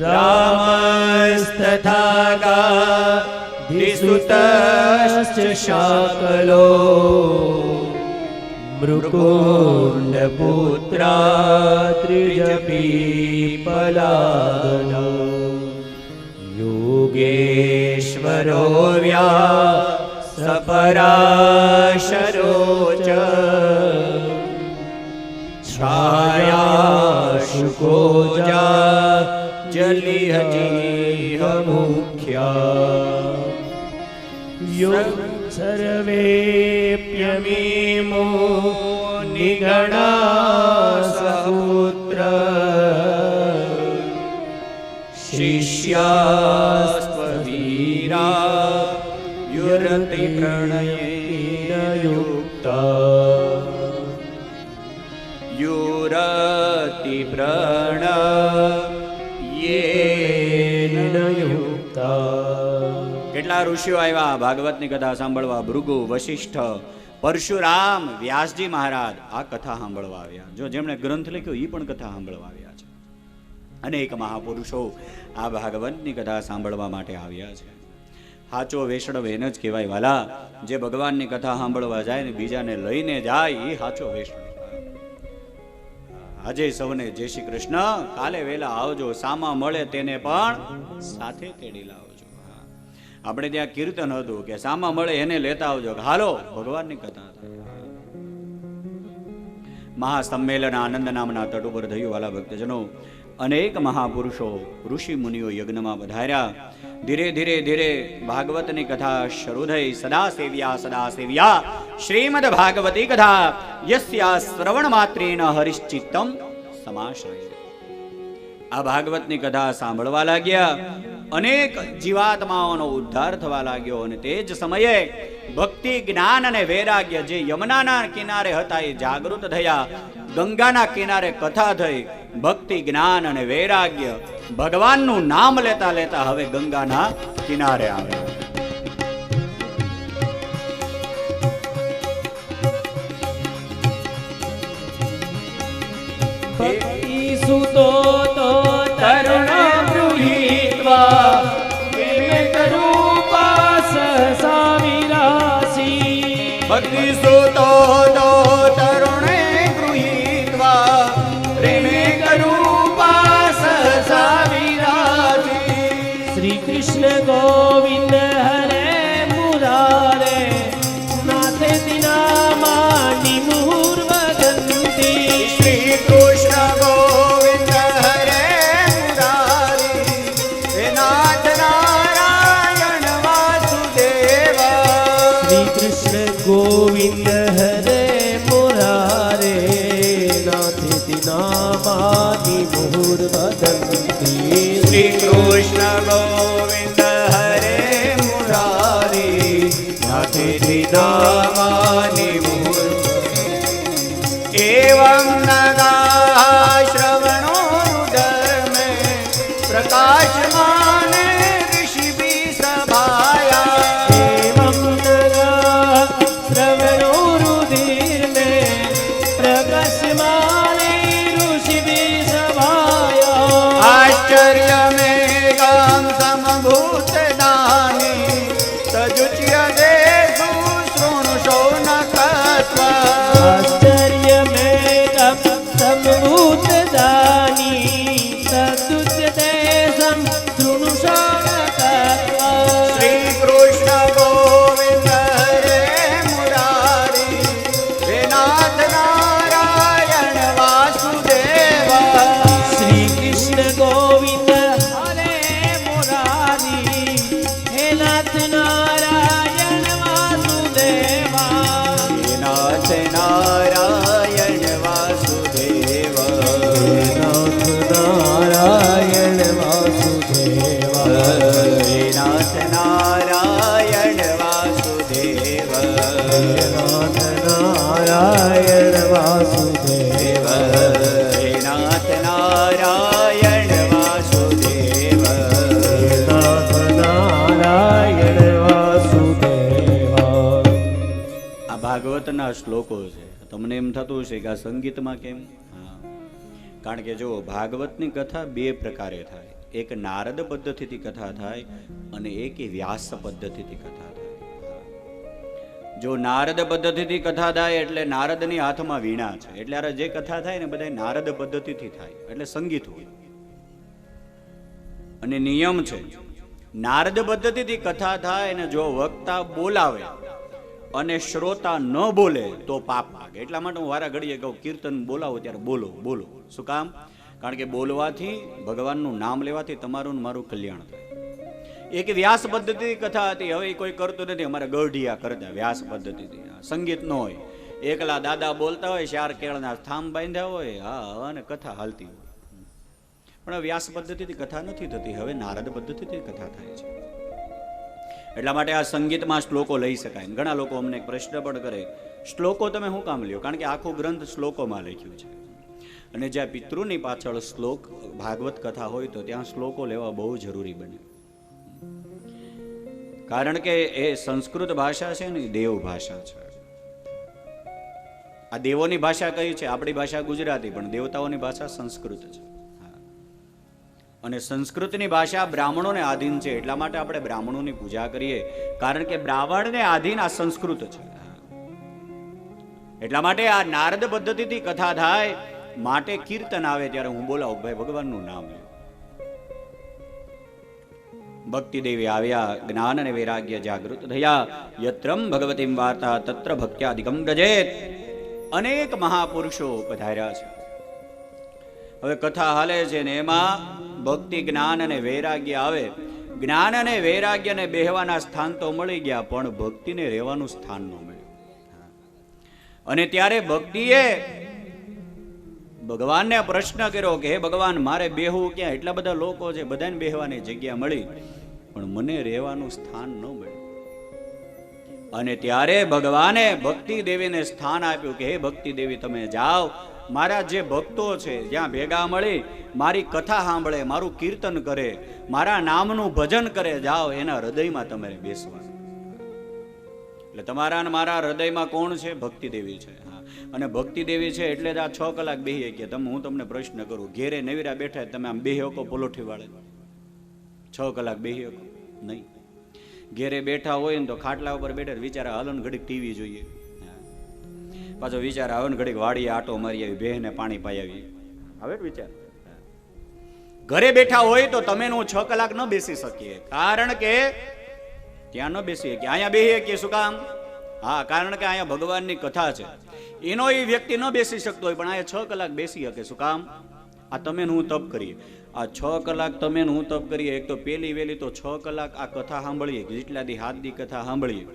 રામસ્તથા ગાધિસુતશ્ચ શાકલો મૃકુંડપુત્રા ત્રિજપીપલાદનો યોગેશ્વરો વ્યાસપરાશરો ચ છાયાશુકોજા જલિહજીહ મુખ્યા સર્વેપ્યમીમો નિગણા સહુત્ર શિષ્યાસ્ત્વવીરા યુરતિ પ્રણયેન યુક્તા યુરતિ પ્રણયેન યુક્તા. કેટલા ઋષિઓ આવ્યા ભાગવતની કથા સાંભળવા? ભૃગુ, વશિષ્ઠ, પરશુરામ, વ્યાસજી મહારાજ આ કથા સાંભળવા આવ્યા. જો જેમણે ગ્રંથ લખ્યો એ પણ કથા સાંભળવા આવ્યા છે. અનેક મહાપુરુષો આ ભાગવતની કથા સાંભળવા માટે આવ્યા છે. સાચો વૈષ્ણવ એને જ કહેવાય વાલા, જે ભગવાનની કથા સાંભળવા જાય ને બીજાને લઈને જાય એ સાચો વૈષ્ણવ. આજે સૌને જય શ્રી કૃષ્ણ. કાલે વેલા આવજો, સામા મળે તેને પણ સાથે તેડી લાવજો. આપણે ત્યાં કીર્તન હતું કે સામા મળે એને લેતા આવજો. હાલો ભગવાનની કથા. મહાસંમેલન આનંદ નામના તટ ઉપર થયું. વાલા ભક્તજનો, અનેક મહાપુરુષો ઋષિ મુનિઓ યજ્ઞમાં પધાર્યા. ધીરે ધીરે ધીરે ભાગવતની કથા શરૂ થઈ. સદા સેવ્યા શ્રીમદ ભાગવતી કથા યસ્યા શ્રવણ માત્રેણ હરિશ્ચિત્તમ સમાશ્રય. આ ભાગવતની કથા સાંભળવા લાગ્યા. અનેક જીવાત્માઓનો ઉદ્ધાર થવા લાગ્યો. અને તે જ સમયે ભક્તિ, જ્ઞાન અને વૈરાગ્ય જે યમુનાના કિનારે હતા એ જાગૃત થયા. ગંગાના કિનારે કથા થઈ. ભક્તિ, જ્ઞાન અને વૈરાગ્ય ભગવાનનું નામ લેતા લેતા હવે ગંગાના કિનારે આવે. ભક્તિ સુતો તો તરુણ ગૃહીત્વા વિવેક રૂપા સહસા વિલાસી. ભક્તિ સુતો તો તરુણે ગૃહીત્વા પ્રેમે રૂપા સહસા વિરાજી. શ્રી કૃષ્ણ ગોવિંદ હરે મુરારે નાથે દિનામાની મુહુર વદંતી. શ્રી કૃષ્ણ ગોવિંદ હરે મુરારી હે નાથ નારાયણ વાસુદેવા. શ્રી કૃષ્ણ ગોવિંદ હરે મુરારે નાથે દિનામાની મુહુર વદંતી. શ્રી કૃષ્ણ ગોવિંદ હરે મુરારી નાથે દિનામાની મૂર્તિ. એવં નગા શ્રવણો ધર્મે પ્રકાશમાન ઋષિભી સભાયા. एवं नगा श्रवणोरुधिर में प्रकाशमाने ऋषिभिः सभाया. आश्चर्य में गाम समभूत दानी तजुच्य देशु शृणुषो न कत्वा. आश्चर्य में संभूत दानी सदुच्य देशं शृणुषाणकत्वा. श्री कृष्ण गोविंद हरे मुरारी हे नाथ नारायण वासुदेवा. श्री कृष्ण गोविंद हरे मुरारी हे नाथ नारायण वासुदेवा. हे नाथ नारायण वासुदेवा. नाथ नारायण वासुदेवा. हे नाथ नारायण वासुदेवा. नाथ नारायण वासुदेवा. हे नाथ નારાયણ વાસુદેવ. નાથ નારાયણ વાસુદેવા. આ ભાગવતના શ્લોકો છે. તમને એમ થતું હશે કે આ સંગીતમાં કેમ? હા, કારણ કે જો ભાગવતની કથા બે પ્રકારે થાય. એક નારદ પદ્ધતિથી કથા થાય અને એક વ્યાસ પદ્ધતિથી કથા થાય. જો નારદ પદ્ધતિથી કથા થાય એટલે નારદની હાથમાં વીણા છે, એટલે આ જે કથા થાય ને બધા નારદ પદ્ધતિથી થાય, એટલે સંગીત હોય. અને નિયમ છે, નારદ પદ્ધતિથી કથા થાય અને જો વક્તા બોલાવે અને શ્રોતા ન બોલે તો પાપ લાગે. એટલા માટે હું વારા ઘડીએ કહું, કીર્તન બોલાવો ત્યારે બોલો બોલો. શું કામ? કારણ કે બોલવાથી, ભગવાનનું નામ લેવાથી તમારું ને મારું કલ્યાણ થાય. એક વ્યાસ પદ્ધતિ કથા હતી, હવે કોઈ કરતું નથી. અમારે ગઢિયા કરતા વ્યાસ પદ્ધતિથી. સંગીત ન હોય, એકલા દાદા બોલતા હોય, 4 કેળના થાંભ બાંધ્યા હોય, હા, અને કથા હાલતી હોય. પણ વ્યાસ પદ્ધતિથી કથા નથી થતી, હવે નારદ પદ્ધતિથી કથા થાય છે. એટલા માટે આ સંગીતમાં શ્લોકો લઈ શકાય. ઘણા લોકો અમને પ્રશ્ન પણ કરે, શ્લોકો તમે શું કામ લ્યો? કારણ કે આખું ગ્રંથ શ્લોકોમાં લખ્યું છે. અને જ્યાં પિતૃની પાછળ શ્લોક, ભાગવત કથા હોય તો ત્યાં શ્લોકો લેવા બહુ જરૂરી બને. કારણ કે એ સંસ્કૃત ભાષા છે ને, દેવ ભાષા છે. આ દેવોની ભાષા કઈ છે? આપણી ભાષા ગુજરાતી, પણ દેવતાઓની ભાષા સંસ્કૃત છે. અને સંસ્કૃતની ભાષા બ્રાહ્મણોને આધીન છે. એટલા માટે આપણે બ્રાહ્મણોની પૂજા કરીએ, કારણ કે બ્રાહ્મણને આધીન આ સંસ્કૃત છે. એટલા માટે આ નારદ પદ્ધતિથી કથા થાય માટે કીર્તન આવે ત્યારે હું બોલાવું ભાઈ ભગવાનનું નામ લ્યો. ભક્તિ દેવી આવ્યા, જ્ઞાન અને વૈરાગ્ય જાગૃત થયા. યત્રમ ભગવતીમ વાર્તા તત્ર ભક્ત્યાદિકમ ગજેત. અનેક મહાપુરુષો પધાર્યા છે. હવે કથા હાલે છે ને એમાં ભક્તિ, જ્ઞાન અને વૈરાગ્ય આવે. જ્ઞાન અને વૈરાગ્યને બેહવાના સ્થાન તો મળી ગયા, પણ ભક્તિને રહેવાનું સ્થાન ન મળ્યું. અને ત્યારે ભક્તિએ ભગવાનને પ્રશ્ન કર્યો કે હે ભગવાન, મારે બેહવું ક્યાં? એટલા બધા લોકો છે, બધાને બેહવાની જગ્યા મળી, પણ મને રહેવાનું સ્થાન ન મળ્યું. અને ત્યારે ભગવાને ભક્તિ દેવીને સ્થાન આપ્યું કે હે ભક્તિ દેવી, તમે જાઓ, મારા જે ભક્તો છે જ્યાં ભેગા મળી મારી કથા સાંભળે, મારું કીર્તન કરે, મારા નામનું ભજન કરે, જાઓ એના હૃદયમાં તમારે બેસવાનું. એટલે તમારા અને મારા હૃદયમાં કોણ છે? ભક્તિ દેવી છે. અને ભક્તિ દેવી છે એટલે જ આ 6 કલાક બેહી કે તમે, હું તમને પ્રશ્ન કરું, ઘેરે નવીરા બેઠા તમે આમ બેહી શકો પોલોઠી વાળે? 6 કલાક બેહી શકો નહીં. ઘેરે બેઠા હોય ને તો ખાટલા ઉપર બેઠા વિચારા હલન ઘડીક ટીવી જોઈએ, પાછો વિચાર આવે ને ઘડીક વાડીએ આટો મારી આવી, બેહને પાણી પાઈ આવી, આવે વિચાર. ઘરે બેઠા હોય તો તમે હું 6 કલાક ન બેસી શકીએ, કારણ કે ત્યાં ન બેસી શકીએ. અહીંયા બેસી શકીએ. શું કામ? હા, કારણ કે અહીંયા ભગવાનની કથા છે. એનો એ વ્યક્તિ ન બેસી શકતો હોય, પણ અહીંયા 6 કલાક બેસી શકે. શું કામ? આ તમે હું તપ કરીએ. આ 6 કલાક તમે હું તપ કરીએ. એક તો પેલી વેલી તો 6 કલાક આ કથા સાંભળીએ, જેટલા દી 7 દી કથા સાંભળીએ,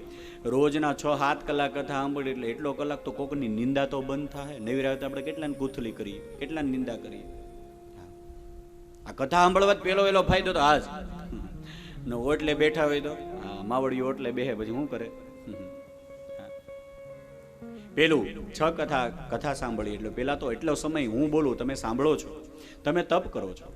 રોજના 6-7 કલાક કથા સાંભળીએ, એટલે એટલો કલાક તો કોકની નિંદા તો બંધ થાય. નવી રાત આપણે કેટલાને કૂથલી કરીએ, કેટલાની નિંદા કરીએ. આ કથા સાંભળવા પેલો વેલો ફાયદો તો આજ ને ઓટલે બેઠા હોય તો માવડી ઓટલે બેહે, પછી શું કરે? પેલું 6 કથા સાંભળી એટલે પેલા તો એટલો સમય હું બોલું, તમે સાંભળો છો, તમે તપ કરો છો,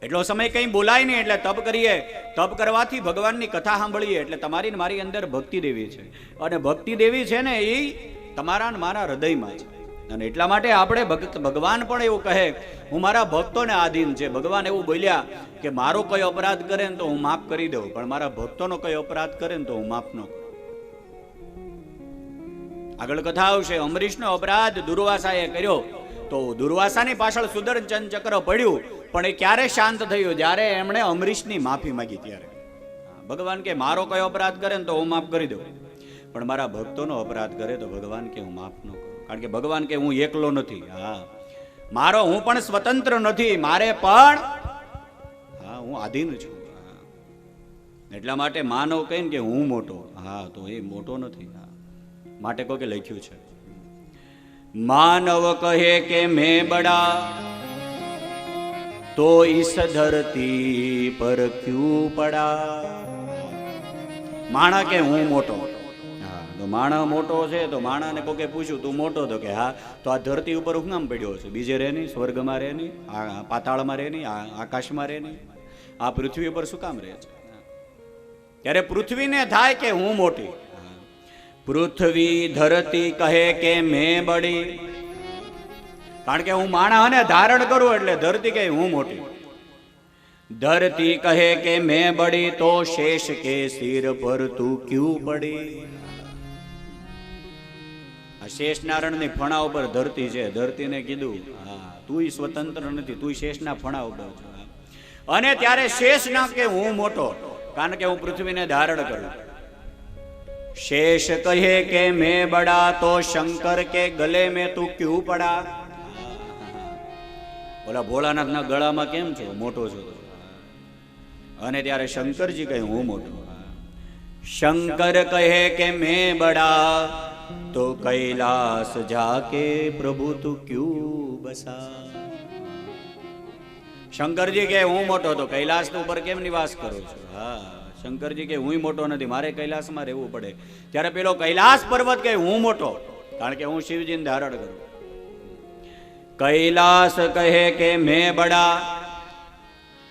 એટલો સમય કંઈ બોલાય નહીં. એટલે તપ કરીએ, તપ કરવાથી ભગવાનની કથા સાંભળીએ એટલે તમારી ને મારી અંદર ભક્તિ દેવી છે. અને ભક્તિ દેવી છે ને એ તમારા ને મારા હૃદયમાં છે. અને એટલા માટે આપણે ભગવાન પણ એવું કહે, હું મારા ભક્તોને આધીન છે. ભગવાન એવું બોલ્યા કે મારો કઈ અપરાધ કરે ને તો હું માફ કરી દઉં, પણ મારા ભક્તોનો કઈ અપરાધ કરે ને તો હું માફ ન કરું. આગળ કથા આવશે. અમરીશનો અપરાધ દુર્વાસાએ કર્યો તો દુર્વાસાની પાછળ સુદર્શન ચક્ર પડ્યું, પણ એ ક્યારે શાંત થયું? જ્યારે એમણે અમરીશની માફી માંગી ત્યારે. ભગવાન કે મારો કયો અપરાધ કરે ને તો હું માફ કરી દઉં, પણ મારા ભક્તોનો અપરાધ કરે તો ભગવાન કે હું માફ ન કરું. કારણ કે ભગવાન કે હું એકલો નથી. હા, મારો હું પણ સ્વતંત્ર નથી, મારે પણ હા હું આધીન છું. એટલા માટે માનવ કહે ને કે હું મોટો, હા તો એ મોટો નથી. માટે કોઈ લખ્યું છે, માનવ કહે કે મેં બડા તો ઇસ ધરતી પર ક્યું પડા. માણા કે હું મોટો, હા તો માણા મોટો છે તો માણાને કોકે પૂછ્યું તું મોટો? તો કે હા, તો આ ધરતી ઉપર હું કામ પડ્યો છે? બીજે રહે નહીં, સ્વર્ગમાં રહે નહીં, આ પાતાળમાં રહે નહીં, આકાશમાં રહે નહીં, આ પૃથ્વી ઉપર શું કામ રહે છે? ત્યારે પૃથ્વીને થાય કે હું મોટી. પૃથ્વી ધરતી કહે કે મેં બડી, કારણ કે હું માણસને ધારણ કરું એટલે ધરતી કહે હું મોટી. ધરતી કહે કે મેં બડી તો શેષ કે સિર પર તું ક્યું પડી. આ શેષનારાયણની ફણા ઉપર ધરતી છે, ધરતીને કીધું હા તું સ્વતંત્ર નથી, તું શેષના ફણા ઉપર છો. અને ત્યારે શેષ ના કે હું મોટો, કારણ કે હું પૃથ્વીને ધારણ કરું. शेष कहे के मैं बड़ा तो शंकर के गले में तू क्यों पड़ा. बोला भोलानाथ ना गळा में केम छो मोटो छो? अने त्यारे शंकरजी कहे हूँ मोटो. शंकर कहे के मैं बड़ा तो कैलाश जाके प्रभु तू क्यों बसा. शंकरजी कहे हूँ मोटो तो कैलाश ઉપર કેમ નિવાસ કરો છો? હા, શંકરજી કે હું મોટો નથી, મારે કૈલાસમાં રહેવું પડે. ત્યારે પેલો કૈલાસ પર્વત કે હું મોટો, કારણ કે હું શિવજીને ધારણ કરું. કૈલાસ કહે કે મેં બડા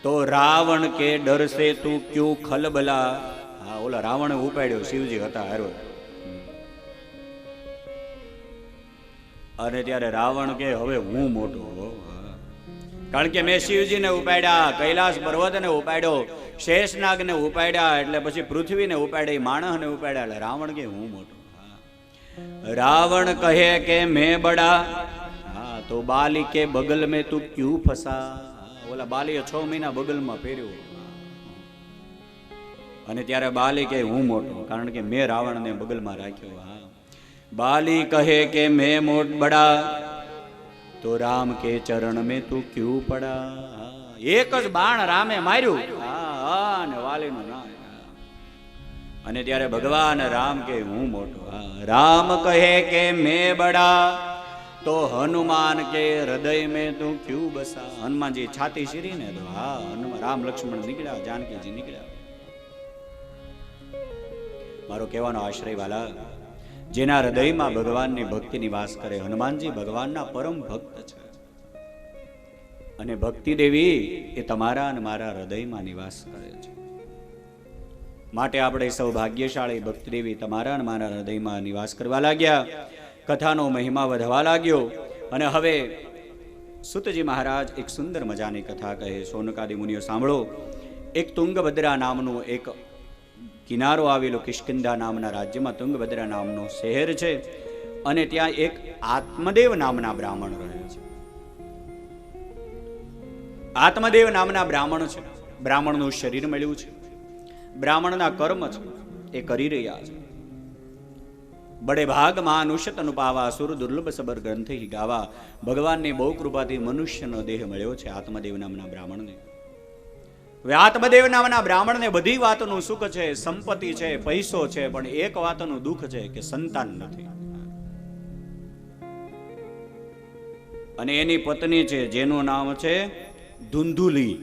તો રાવણ કે ડર સે તું ક્યું ખલબલા. હા, ઓલા રાવણે ઉપાડ્યો, શિવજી હતા હારો. અને ત્યારે રાવણ કે હવે હું મોટો, કારણ કે મેં શિવજીને ઉપાડ્યા, કૈલાસ પર્વતને ઉપાડ્યો, શેષનાગને ઉપાડ્યા, એટલે પછી પૃથ્વીને ઉપાડી, માણસને ઉપાડ્યા, એટલે રાવણ કે હું મોટો. રાવણ કહે કે મેં બડા, હા તો બાલી કે બગલ મેં તું ક્યું ફસા. ઓલા બાલીએ 6 મહિના બગલમાં પહેર્યો અને ત્યારે બાલી કે હું મોટો, કારણ કે મેં રાવણને બગલમાં રાખ્યો. હા, બાલી કહે કે મેં મોટ બડા તો રામ કે ચરણ મેં તું ક્યું પડા. એક જ બાણ રામે માર્યું અને વાલીનું નામ. અને ત્યારે ભગવાન રામ કે હું મોટો. રામ કહે કે મેં બડા તો હનુમાન કે હૃદય મેં તું ક્યું બસા. હનુમાનજી છાતી શીરીને તો રામ લક્ષ્મણ નીકળ્યા, જાનકીજી નીકળ્યા. મારો કહેવાનો આશ્રય વાલા, જેના હૃદયમાં ભગવાનની ભક્તિ નિવાસ કરે, હનુમાનજી ભગવાનના પરમ ભક્ત છે. અને ભક્તિ દેવી એ તમારા અને મારા હૃદયમાં નિવાસ કરે છે. માટે આપણે સૌ ભાગ્યશાળી ભક્તિ દેવી તમારા અને મારા હૃદયમાં નિવાસ કરવા લાગ્યા. કથાનો મહિમા વધવા લાગ્યો. અને હવે સુતજી મહારાજ એક સુંદર મજાની કથા કહે. શૌનકાદી મુનિઓ સાંભળો. એક તુંગભદ્રા નામનું એક કિનારો આવેલો કિષ્કિંધા નામના રાજ્યમાં તુંગભદ્રા નામનો શહેર છે. અને ત્યાં એક આત્મદેવ નામના બ્રાહ્મણ રહે છે. આત્મદેવ નામના બ્રાહ્મણ છે. બ્રાહ્મણનું શરીર મળ્યું છે, બ્રાહ્મણના કર્મ છે એ કરી રહ્યા છે. બડે ભાગ માનુષત અનુપાવા સુર દુર્લભ સબર ગ્રંથ ગાવા. ભગવાનની બહુ કૃપાથી મનુષ્યનો દેહ મળ્યો છે આત્મદેવ નામના બ્રાહ્મણને. હવે આત્મદેવ નામના બ્રાહ્મણને બધી વાતનું સુખ છે, સંપત્તિ છે, પૈસો છે, પણ એક વાતનું દુઃખ છે કે સંતાન નથી. અને એની પત્ની છે જેનું નામ છે ધુંધુલી.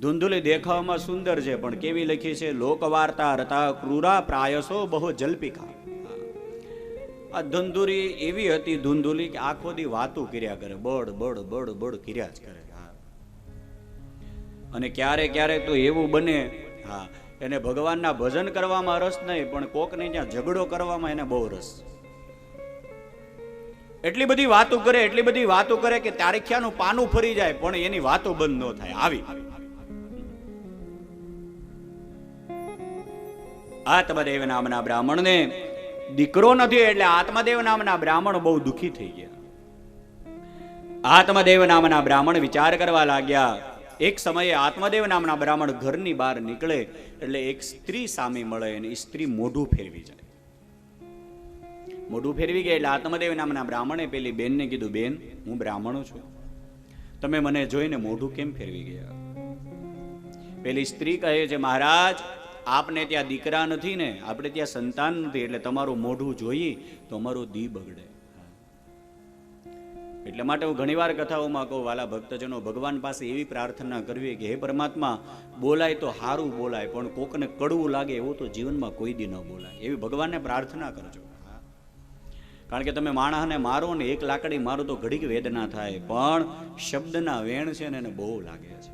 ધુંધુલી દેખાવામાં સુંદર છે, પણ કેવી લખી છે? લોકવાર્તા રતા ક્રૂરા પ્રાયસો બહુ જલ્પિકા. આ ધુંધુલી એવી હતી ધુંધુલી કે આખો દી વાતું કર્યા કરે, બળ બળ બળ બળ કર્યા જ કરે. અને ક્યારેક ક્યારેક તો એવું બને, એને ભગવાનના ભજન કરવામાં રસ નહીં, પણ કોકને ત્યાં ઝઘડો કરવામાં એને બહુ રસ. એટલી બધી વાતો કરે, એટલી બધી વાતો કરે કે તારીખ્યાનું પાનું ફરી જાય, પણ એની વાતો બંધ ન થાય. આવી આત્મદેવ નામના બ્રાહ્મણને દીકરો નથી, એટલે આત્મદેવ નામના બ્રાહ્મણ બહુ દુઃખી થઈ ગયા. આત્મદેવ નામના બ્રાહ્મણ વિચાર કરવા લાગ્યા. એક સમયે આત્મદેવ નામના બ્રાહ્મણ ઘરની બહાર નીકળે એટલે એક સ્ત્રી સામે મળે અને સ્ત્રી મોઢું ફેરવી જાય. મોઢું ફેરવી ગયા એટલે આત્મદેવ નામના બ્રાહ્મણે પેલી બેનને કીધું, બેન હું બ્રાહ્મણ છું, તમે મને જોઈને મોઢું કેમ ફેરવી ગયા? પેલી સ્ત્રી કહે છે, મહારાજ આપને ત્યાં દીકરા નથી ને, આપણે ત્યાં સંતાન નથી, એટલે તમારું મોઢું જોઈએ તો અમારો દી બગડે. એટલે માટે હું ઘણીવાર કથાઓમાં કહું, વાલા ભક્તજનો, ભગવાન પાસે એવી પ્રાર્થના કરવી કે હે પરમાત્મા, બોલાય તો સારું બોલાય, પણ કોકને કડવું લાગે એવું તો જીવનમાં કોઈ દી ન બોલાય. એવી ભગવાનને પ્રાર્થના કરજો. કારણ કે તમે માણસને મારો ને એક લાકડી મારો તો ઘડીક વેદના થાય, પણ શબ્દના વેણ છે ને એને બહુ લાગે છે,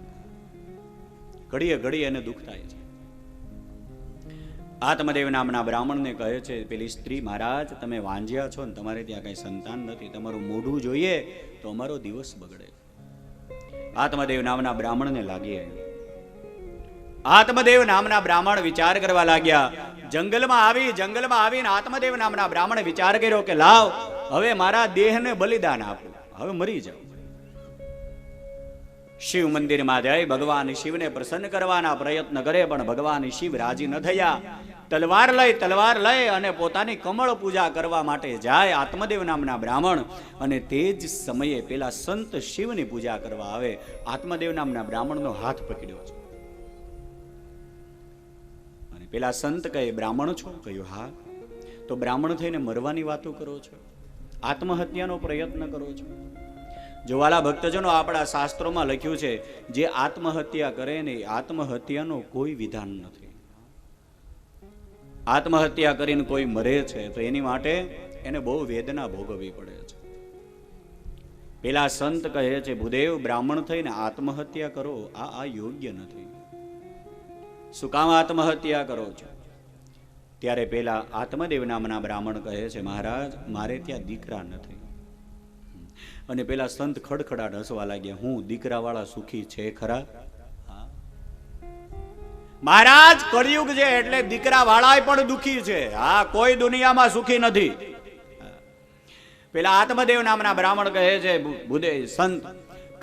ઘડીએ ઘડીએ એને દુઃખ થાય છે. આત્મદેવ નામના બ્રાહ્મણને કહે છે પેલી સ્ત્રી, મહારાજ તમે વાંજ્યા છો ને તમારે ત્યાં કઈ સંતાન નથી, તમારું મોઢું જોઈએ તો અમારો દિવસ બગડે. આત્મદેવ નામના બ્રાહ્મણને લાગી આવ્યું. આત્મદેવ નામના બ્રાહ્મણ વિચાર કરવા લાગ્યા. જંગલમાં આવીને આત્મદેવ નામના બ્રાહ્મણે વિચાર કર્યો કે લાવ હવે મારા દેહને બલિદાન આપું, હવે મરી જાઉં. શિવ મંદિરમાં જઈ ભગવાન શિવને પ્રસન્ન કરવાના પ્રયત્ન કરે, પણ ભગવાન શિવ રાજી ન થયા. તલવાર લઈ અને પોતાની કમળ પૂજા કરવા માટે જાય આત્મદેવ નામના બ્રાહ્મણ. અને તે જ સમયે પેલા સંત શિવની પૂજા કરવા આવે. આત્મદેવ નામના બ્રાહ્મણનો હાથ પકડ્યો છે. અને પેલા સંત કહે, બ્રાહ્મણ છો? કહ્યું હા. તો બ્રાહ્મણ થઈને મરવાની વાતો કરો છો, આત્મહત્યાનો પ્રયત્ન કરો છો? જો વાલા ભક્તજનો, આપણા શાસ્ત્રોમાં લખ્યું છે જે આત્મહત્યા કરે ને આત્મહત્યાનો કોઈ વિધાન નથી. આત્મહત્યા કરીને કોઈ મરે છે તો એની માટે એને બહુ વેદના ભોગવવી પડે છે. પેલા સંત કહે છે, ભૂદેવ બ્રાહ્મણ થઈને આત્મહત્યા કરો, આ યોગ્ય નથી. શું કામ આત્મહત્યા કરો છો? ત્યારે પેલા આત્મદેવ નામના બ્રાહ્મણ કહે છે, મહારાજ મારે ત્યાં દીકરા નથી. અને પેલા સંત ખડખડાટ હસવા લાગ્યા. હું દીકરાવાળા સુખી છે ખરા? મહારાજ કળિયુગ છે એટલે દીકરા વાળા પણ દુખી છે. હા, કોઈ દુનિયામાં સુખી નથી. પેલા આત્મદેવ નામના બ્રાહ્મણ કહે છે, ભૂદેવ સંત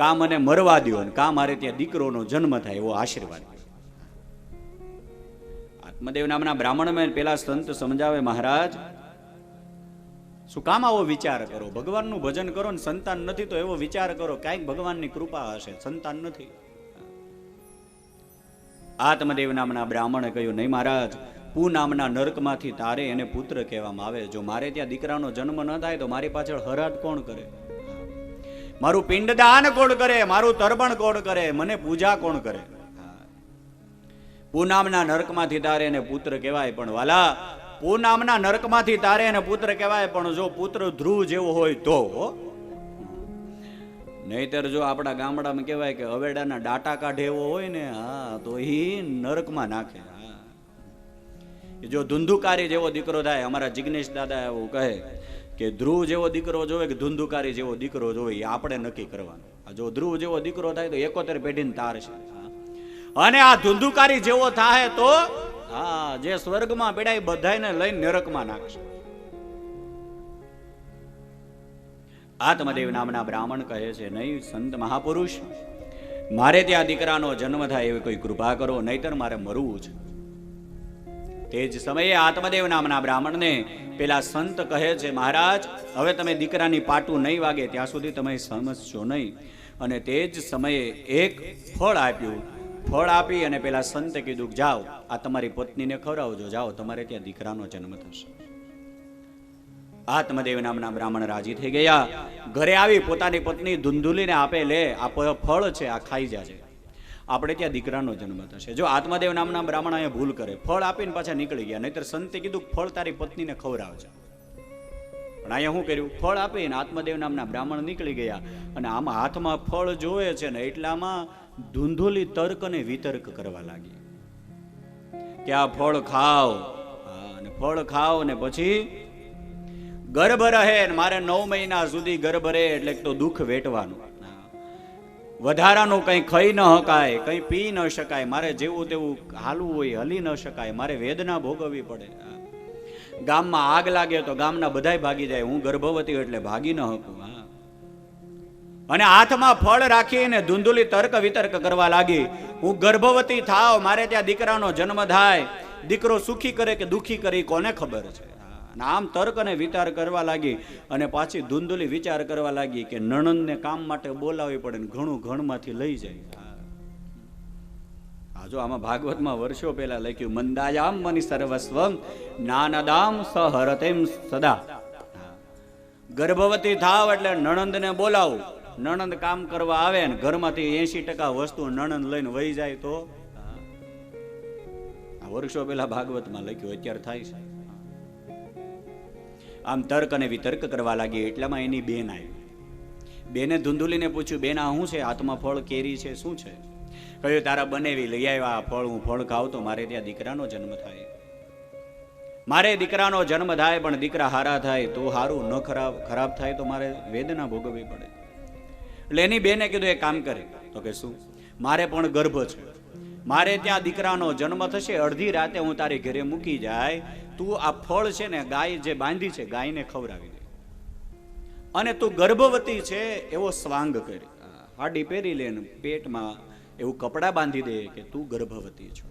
કા મને મરવા દ્યો અને કા મારે ત્યાં દીકરોનો જન્મ થાય એવો આશીર્વાદ. આત્મદેવ નામના બ્રાહ્મણ પેલા સંત સમજાવે, મહારાજ શું કામ આવો વિચાર કરો? ભગવાનનું ભજન કરો ને સંતાન નથી તો એવો વિચાર કરો કાંઈક ભગવાનની કૃપા હશે, સંતાન નથી. આત્મદેવ નામના બ્રાહ્મણે કહ્યું, નહીં મહારાજ, પૂ નામના નરકમાંથી તારે એને પુત્ર કહેવામાં આવે. જો મારે ત્યાં દીકરાનો જન્મ ન થાય તો મારી પાછળ હરાટ કોણ કરે? મારું પિંડદાન કોણ કરે? મારું તર્પણ કોણ કરે? મને પૂજા કોણ કરે? પૂ નામના નરકમાંથી તારે એને પુત્ર કહેવાય, પણ વાલા પૂ નામના નરકમાંથી તારે એને પુત્ર કહેવાય, પણ જો પુત્ર ધ્રુવ જેવો હોય તો. નહીતર જો આપણા ગામડામાં કહેવાય કે હવેડાના ડાટા કાઢે એવો હોય ને, હા, તો એ નરકમાં નાખે. જો ધુંધુકારી જેવો દીકરો થાય, અમારા જિગ્નેશ દાદા એવું કહે કે ધ્રુવ જેવો દીકરો જોવે કે ધુંધુકારી જેવો દીકરો જોવે એ આપણે નક્કી કરવાનું. જો ધ્રુવ જેવો દીકરો થાય તો 71 પેઢીને તાર છે, અને આ ધુંધુકારી જેવો થાય તો હા, જે સ્વર્ગમાં બેડાય બધાને લઈને નરકમાં નાખશે. આત્મદેવ નામના બ્રાહ્મણ કહે છે, નહીં સંત મહાપુરુષ, મારે ત્યાં દીકરાનો જન્મ થાય એવી કોઈ કૃપા કરો, નહીતર મારે મરવું છે. તે જ સમયે આત્મદેવ નામના બ્રાહ્મણને પેલા સંત કહે છે, મહારાજ હવે તમે દીકરાની પાટું નહીં વાગે ત્યાં સુધી તમે સમજશો નહીં. અને તે જ સમયે એક ફળ આપ્યું. ફળ આપી અને પેલા સંતે કીધું, જાઓ આ તમારી પત્નીને ખવડાવજો, જાઓ તમારે ત્યાં દીકરાનો જન્મ થશે. આત્મદેવ નામના બ્રાહ્મણ રાજી થઈ ગયા. ઘરે આવી પોતાની પત્ની ધુંધુલીને આપે, લે આ ફળ છે, આ ખાઈ જાજે, આપણે ત્યાં દીકરાનો જન્મ થશે. જો આત્મદેવ નામના બ્રાહ્મણ અહીંયા ભૂલ કરે, ફળ આપીને પાછા નીકળી ગયા. નહીતર સંતે કીધું ફળ તારી પત્નીને ખવડાવજે, પણ અહીંયા શું કર્યું? ફળ આપીને આત્મદેવ નામના બ્રાહ્મણ નીકળી ગયા. અને આમાં હાથમાં ફળ જોવે છે ને એટલામાં ધુંધુલી તર્ક અને વિતર્ક કરવા લાગી કે આ ફળ ખાવ, અને ફળ ખાવ ને પછી ગર્ભ રહે, મારે 9 મહિના સુધી ગર્ભ રહે એટલે તો દુઃખ વેઠવાનું, વધારાનું કંઈ ખાઈ ન શકાય, કંઈ પી ન શકાય, મારે જેવું તેવું હાલવું હોય હલી ન શકાય, મારે વેદના ભોગવવી પડે. ગામમાં આગ લાગે તો ગામના બધાય ભાગી જાય, હું ગર્ભવતી એટલે ભાગી ન શકું. અને હાથમાં ફળ રાખીને ધુંધુલી તર્ક વિતર્ક કરવા લાગી, હું ગર્ભવતી થાવ, મારે ત્યાં દીકરાનો જન્મ થાય, દીકરો સુખી કરે કે દુખી કરે કોને ખબર છે. આમ તર્ક અને વિચાર કરવા લાગી. અને પાછી ધુંધુલી વિચાર કરવા લાગી કે નણંદને કામ માટે બોલાવવી પડે ને ઘણું ઘણમાંથી લઈ જાય. જો આમાં ભાગવતમાં વર્ષો પહેલા લખ્યું, મંદાયામ મની સર્વસ્વમ નાનદામ સહરતેમ સદા. ગર્ભવતી થાવ એટલે નણંદને બોલાવું, નણંદ કામ કરવા આવે ને ઘરમાંથી 80% વસ્તુ નણંદ લઈને વહી જાય તો. આ વર્ષો પહેલા ભાગવતમાં લખ્યું, અત્યારે થાય છે. આમ તર્ક અને વિતર્ક કરવા લાગી. એટલામાં એની બેન આવી. બેને ધુંધુલીને પૂછ્યું, બેન આ શું છે? હાથમાં ફળ કેરી છે, શું છે? કહ્યું, તારા બનેવી લઈ આવ્યા ફળ, હું ફળ ખાવ તો મારે ત્યાં દીકરાનો જન્મ થાય, મારે દીકરાનો જન્મ થાય, પણ દીકરા હારા થાય તો હારું, ન ખરાબ થાય તો મારે વેદના ભોગવવી પડે. એટલે એની બેને કીધું, એક કામ કરે. તો કે શું? મારે પણ ગર્ભ છે, મારે ત્યાં દીકરાનો જન્મ થશે, અડધી રાતે હું તારી ઘરે મૂકી જાય, તું આ ફળ છે ને ગાય જે બાંધી છે ગાયને ખવડાવી દે, અને તું ગર્ભવતી છે એવો સ્વાંગ કરી, હાડી પહેરી લે, પેટમાં એવું કપડા બાંધી દે કે તું ગર્ભવતી છો.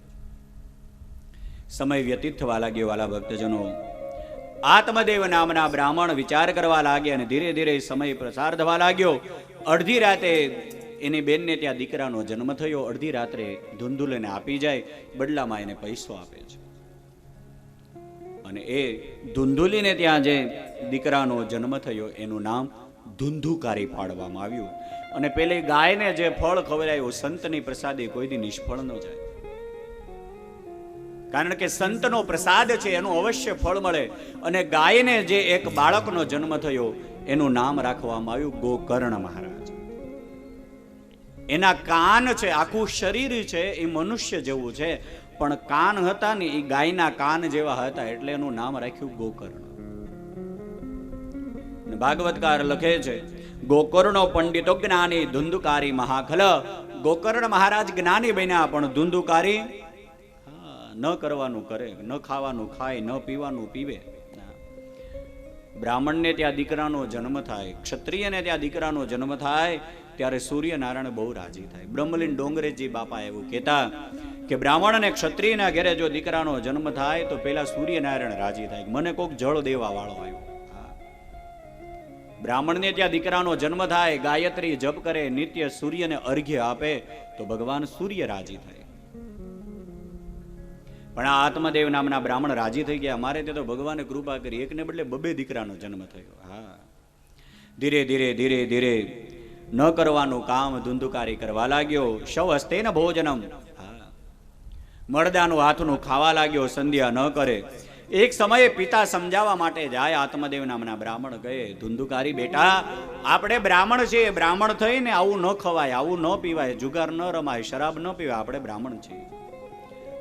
સમય વ્યતીત થવા લાગ્યો. વાલા ભક્તજનો, આત્મદેવ નામના બ્રાહ્મણ વિચાર કરવા લાગ્યા અને ધીરે ધીરે સમય પ્રસાર થવા લાગ્યો. અડધી રાતે એની બેનને ત્યાં દીકરાનો જન્મ થયો. અડધી રાત્રે ધુંધુલીને આપી જાય, બદલામાં એને પૈસો આપે છે. અને એ ધુંધુલીને ત્યાં જે દીકરાનો જન્મ થયો એનું નામ ધુંધુકારી પાડવામાં આવ્યું. અને પેલી ગાયને જે ફળ ખવડાવ્યું, સંતની પ્રસાદી કોઈ દી નિષ્ફળ ન જાય, કારણ કે સંતનો પ્રસાદ છે એનું અવશ્ય ફળ મળે. અને ગાયને જે એક બાળકનો જન્મ થયો એનું નામ રાખવામાં આવ્યું ગોકર્ણ મહારાજ. એના કાન છે, આખું શરીર છે એ મનુષ્ય જેવું છે, પણ કાન હતા ને એ ગાયના કાન જેવા હતા, એટલે એનું નામ રાખ્યું ગોકર્ણ. ભાગવતકાર લખે છે, ગોકર્ણો પંડિતો જ્ઞાની ધુંધુકારી મહાખલ. ગોકર્ણ મહારાજ જ્ઞાની બન્યા, પણ ધુંધુકારી ન કરવાનું કરે, ન ખાવાનું ખાય, ન પીવાનું પીવે. બ્રાહ્મણને ત્યાં દીકરાનો જન્મ થાય, ક્ષત્રિયને ત્યાં દીકરાનો જન્મ થાય ત્યારે સૂર્યનારાયણ બહુ રાજી થાય. બ્રહ્મલીન ડોંગરેજી બાપા એવું કહેતા કે બ્રાહ્મણ અને ક્ષત્રિયના ઘેરે જો દીકરાનો જન્મ થાય તો પેલા સૂર્યનારાયણ રાજી થાય, મને કોક જળ દેવા વાળો આવ્યો. બ્રાહ્મણને ત્યાં દીકરાનો જન્મ થાય, ગાયત્રી જપ કરે, નિત્ય સૂર્યને અર્ઘ્ય આપે તો ભગવાન સૂર્ય રાજી થાય. પણ આ આત્મદેવ નામના બ્રાહ્મણ રાજી થઈ ગયા. અમારે તે તો ભગવાને કૃપા કરી, એકને બદલે બબે દીકરાનો જન્મ થયો. હા, ધીરે ધીરે ધીરે ધીરે ન કરવાનું કામ ધુંધુકારી કરવા લાગ્યો. શવ હસ્તે ન ભોજનમ, મળદાનું હાથનું ખાવા લાગ્યો, સંધ્યા ન કરે. એક સમયે પિતા સમજાવવા માટે જાય, આત્મદેવ નામના બ્રાહ્મણ કહે, ધુંધુકારી બેટા, આપણે બ્રાહ્મણ છીએ, બ્રાહ્મણ થઈને આવું ન ખવાય, આવું ન પીવાય, જુગાર ન રમાય, શરાબ ન પીવાય, આપણે બ્રાહ્મણ છીએ.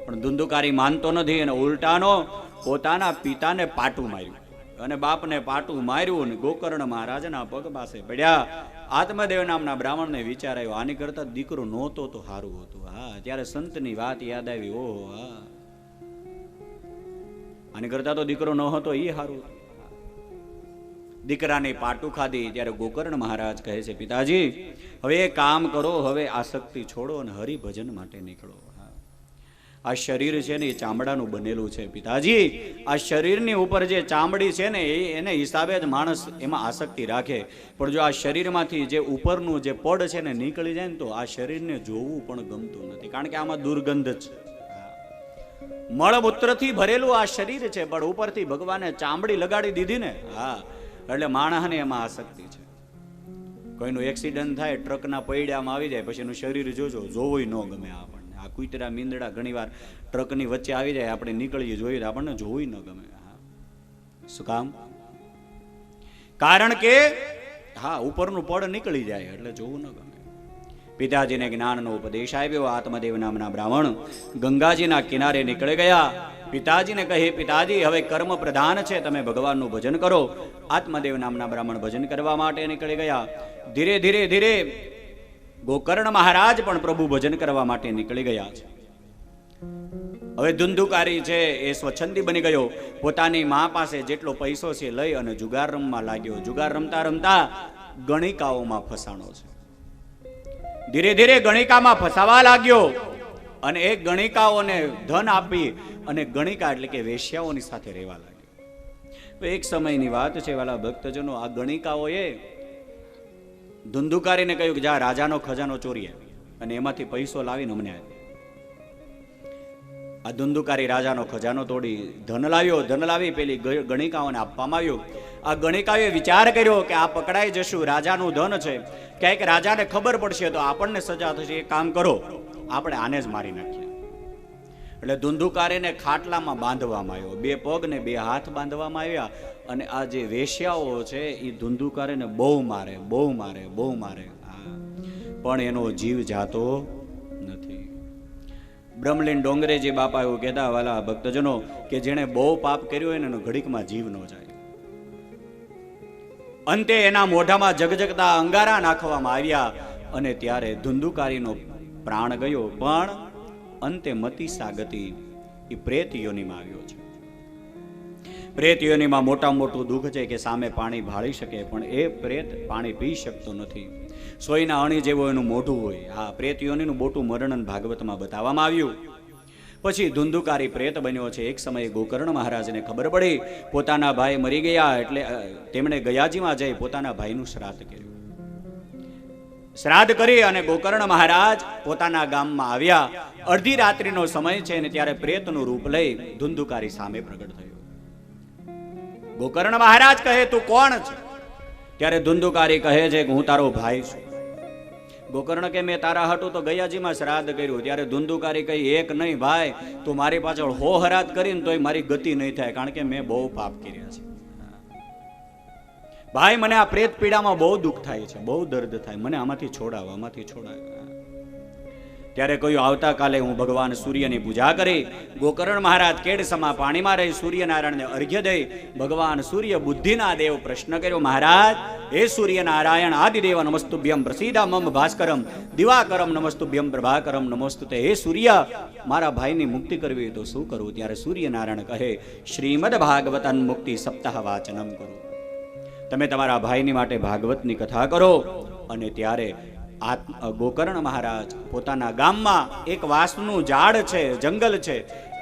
પણ ધુંધુકારી માનતો નથી અને ઉલટાનો પોતાના પિતાને પાટું માર્યું અને બાપને પાટું માર્યું અને ગોકર્ણ મહારાજના પગ પાસે પડ્યા. આત્મદેવ નામના બ્રાહ્મણને વિચાર આવ્યો, આની કરતા દીકરો નહોતો તો સારું હતું. હા, ત્યારે સંતની વાત યાદ આવી. ઓહો, હા, આની કરતા તો દીકરો ન હતો એ સારું. દીકરાને પાટું ખાધી ત્યારે ગોકર્ણ મહારાજ કહે છે, પિતાજી હવે એક કામ કરો, હવે આસક્તિ છોડો અને હરિભજન માટે નીકળો. આ શરીર છે ને એ ચામડાનું બનેલું છે પિતાજી. આ શરીરની ઉપર જે ચામડી છે ને એને હિસાબે જ માણસ એમાં આસક્તિ રાખે. પણ જો આ શરીરમાંથી જે ઉપરનું જે પડ છે ને નીકળી જાય ને તો આ શરીરને જોવું પણ ગમતું નથી, કારણ કે આમાં દુર્ગંધ છે. મળમૂત્રથી ભરેલું આ શરીર છે, પણ ઉપરથી ભગવાને ચામડી લગાડી દીધી ને, હા, એટલે માણસને એમાં આસક્તિ છે. કોઈનું એક્સિડન્ટ થાય, ટ્રકના પૈડામાં આવી જાય, પછી એનું શરીર જોજો, જોવું ન ગમે આપણને. આ કુતરા મીંદડા ઘણી વાર ટ્રકની વચ્ચે આવી જાય, આપણે નીકળીએ જોઈએ તો આપણને જોવું ન ગમે. શું કામ? કારણ કે હા, ઉપરનું પડ નીકળી જાય એટલે જોવું ન ગમે. પિતાજીને જ્ઞાનનો ઉપદેશ આવ્યો. આત્મદેવ નામના બ્રાહ્મણ ગંગાજીના કિનારે નીકળી ગયા. પિતાજીને કહે, પિતાજી હવે કર્મ પ્રધાન છે, તમે ભગવાનનું ભજન કરો. આત્મદેવ નામના બ્રાહ્મણ ભજન કરવા માટે નીકળી ગયા. ધીરે ધીરે ધીરે ગોકર્ણ મહારાજ પણ પ્રભુ ભજન કરવા માટે નીકળી ગયા છે. હવે ધુંધુકારી છે એ સ્વચ્છંદી બની ગયો. પોતાની મા પાસે જેટલો પૈસો છે લઈ અને જુગાર રમવા લાગ્યો. જુગાર રમતા રમતા ગણિકાઓમાં ફસાણો છે. ધીરે ધીરે ગણિકામાં ફસાવા લાગ્યો અને એ ગણિકાઓને ધન આપી અને ગણિકા એટલે કે વેશ્યાઓની સાથે રહેવા લાગ્યો. એક સમયની વાત છે વાલા ભક્તજનો, આ ગણિકાઓએ ધુંધુકારીને કહ્યું કે જા રાજાનો ખજાનો ચોરી આવી અને એમાંથી પૈસો લાવીને અમને આપી. આ ધુંધુકારી રાજાનો ખજાનો તોડી ધન લાવ્યો. ધન લાવી પેલી ગણિકાઓને આપવામાં આવ્યું. આ ગણિકાઓએ વિચાર કર્યો કે આ પકડાઈ જશું, રાજાનું ધન છે, ક્યાંક રાજાને ખબર પડશે તો આપણને સજા થશે. એક કામ કરો, આપણે આને જ મારી નાખીએ. એટલે ધુંધુકારીને ખાટલામાં બાંધવામાં આવ્યો. 2 પગ ને 2 હાથ બાંધવામાં આવ્યા અને આ જે વેશ્યાઓ છે એ ધુંધુકારીને બહુ મારે, બહુ મારે, બહુ મારે, પણ એનો જીવ જાતો નથી. બ્રહ્મલીન ડોંગરેજી બાપા એવું કહેતા વાલા ભક્તજનો કે જેણે બહુ પાપ કર્યું હોય ને એનો ઘડીકમાં જીવ ન જાય. અંતે એના મોઢામાં જગજગતા અંગારા નાખવામાં આવ્યા અને ત્યારે ધુંધુકારીનો પ્રાણ ગયો. પણ અંતે મતિ સાગતિ એ પ્રેત યોનિમાં આવ્યો છે. પ્રેત યોનિમાં મોટું દુઃખ છે કે સામે પાણી ભાળી શકે પણ એ પ્રેત પાણી પી શકતો નથી. સોયના અણી જેવો એનું મોઢું હોય. હા, પ્રેત યોનિનું મોટું મરણન ભાગવતમાં બતાવવામાં આવ્યું. પછી ધુંધુકારી પ્રેત બન્યો છે. એક સમયે ગોકર્ણ મહારાજને ખબર પડી પોતાના ભાઈ મરી ગયા, એટલે તેમણે ગયાજીમાં જઈ પોતાના ભાઈનું શ્રાદ્ધ કર્યું. શ્રાદ્ધ કરી અને ગોકર્ણ મહારાજ પોતાના ગામમાં આવ્યા. અડધી રાત્રિનો સમય છે અને ત્યારે પ્રેતનું રૂપ લઈ ધુંધુકારી સામે પ્રગટ થયો. ગોકર્ણ મહારાજ કહે, તું કોણ છે? ત્યારે ધુંધુકારી કહે છે કે હું તારો ભાઈ છું. ગોકર્ણ કે મેં તારા હાટું તો ગયાજીમાં શ્રાદ્ધ કર્યું. ત્યારે ધુંધુકારી કહી, એક નહીં ભાઈ, તું મારી પાછળ હો હરાત કરીને તોય મારી ગતિ નહીં થાય, કારણ કે મેં બહુ પાપ કર્યા છે. ભાઈ, મને આ પ્રેત પીડામાં બહુ દુઃખ થાય છે, બહુ દર્દ થાય, મને આમાંથી છોડાવ, આમાંથી છોડાવ. ત્યારે કહ્યું, આવતાકાલે હું ભગવાન સૂર્યની પૂજા કરી. ગોકર્ણ મહારાજ કેડસમાં પાણીમાં રહી સૂર્યનારાયણને અર્ઘ્ય દઈ ભગવાન સૂર્ય બુદ્ધિના દેવ પ્રશ્ન કર્યો, મહારાજ હે સૂર્યનારાયણ આદિદેવ નમસ્તુભ્યમ પ્રસીદા મમ ભાસ્કરમ દિવાકરમ નમસ્તુભ્યમ પ્રભાકરમ નમસ્તુતે. હે સૂર્ય, મારા ભાઈની મુક્તિ કરવી તો શું કરું? ત્યારે સૂર્યનારાયણ કહે, શ્રીમદ ભાગવતન મુક્તિ સપ્તાહ વાચનમ કરું. તમે તમારા ભાઈની માટે ભાગવતની કથા કરો. અને ત્યારે ગોકર્ણ મહારાજ પોતાના ગામમાં એક વાંસનું ઝાડ છે, જંગલ છે,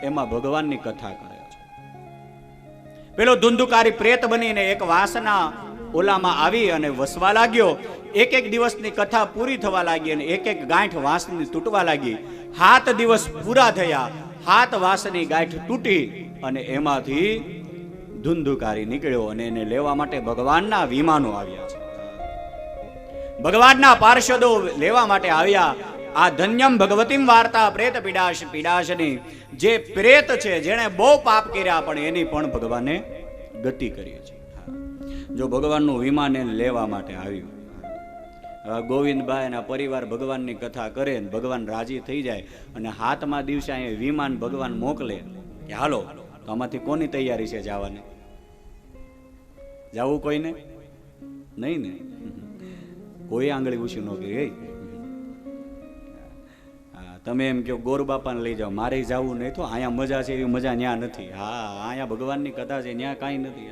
એમાં ભગવાનની કથા કરે છે. પેલો ધુંધુકારી પ્રેત બનીને એક વાંસના ઓલામાં આવી અને વસવા લાગ્યો. એક એક દિવસની કથા પૂરી થવા લાગી અને એક એક ગાંઠ વાંસની તૂટવા લાગી. 7 દિવસ પૂરા થયા, 7 વાંસની ગાંઠ તૂટી અને એમાંથી ધુંધુકારી નીકળ્યો અને એને લેવા માટે ભગવાનના વિમાનો આવ્યા છે. ભગવાનના પાર્ષદો લેવા માટે આવ્યા. આ ધન્યમ ભગવતીમ વાર્તા પ્રેત પીડાશની, જે પ્રેત છે જેણે બહુ પાપ કર્યા પણ એની પણ ભગવાને ગતિ કરી છે. જો ભગવાનનું વિમાન એને લેવા માટે આવ્યું, ગોવિંદભાઈ ના પરિવાર ભગવાનની કથા કરે ને ભગવાન રાજી થઈ જાય અને 7મા દિવસે અહીંયા વિમાન ભગવાન મોકલે કે હાલો, તો આમાંથી કોની તૈયારી છે જવાની? જવું કોઈને નહીં ને, કોઈ આંગળી ઊંચી ન કરી. તમે એમ કહો ગોર બાપાને લઈ જાઓ, મારે જવું નહીં, તો અહીંયા મજા છે એવી મજા ત્યાં નથી. હા, અહીંયા ભગવાનની કથા છે, ત્યાં કાંઈ નથી.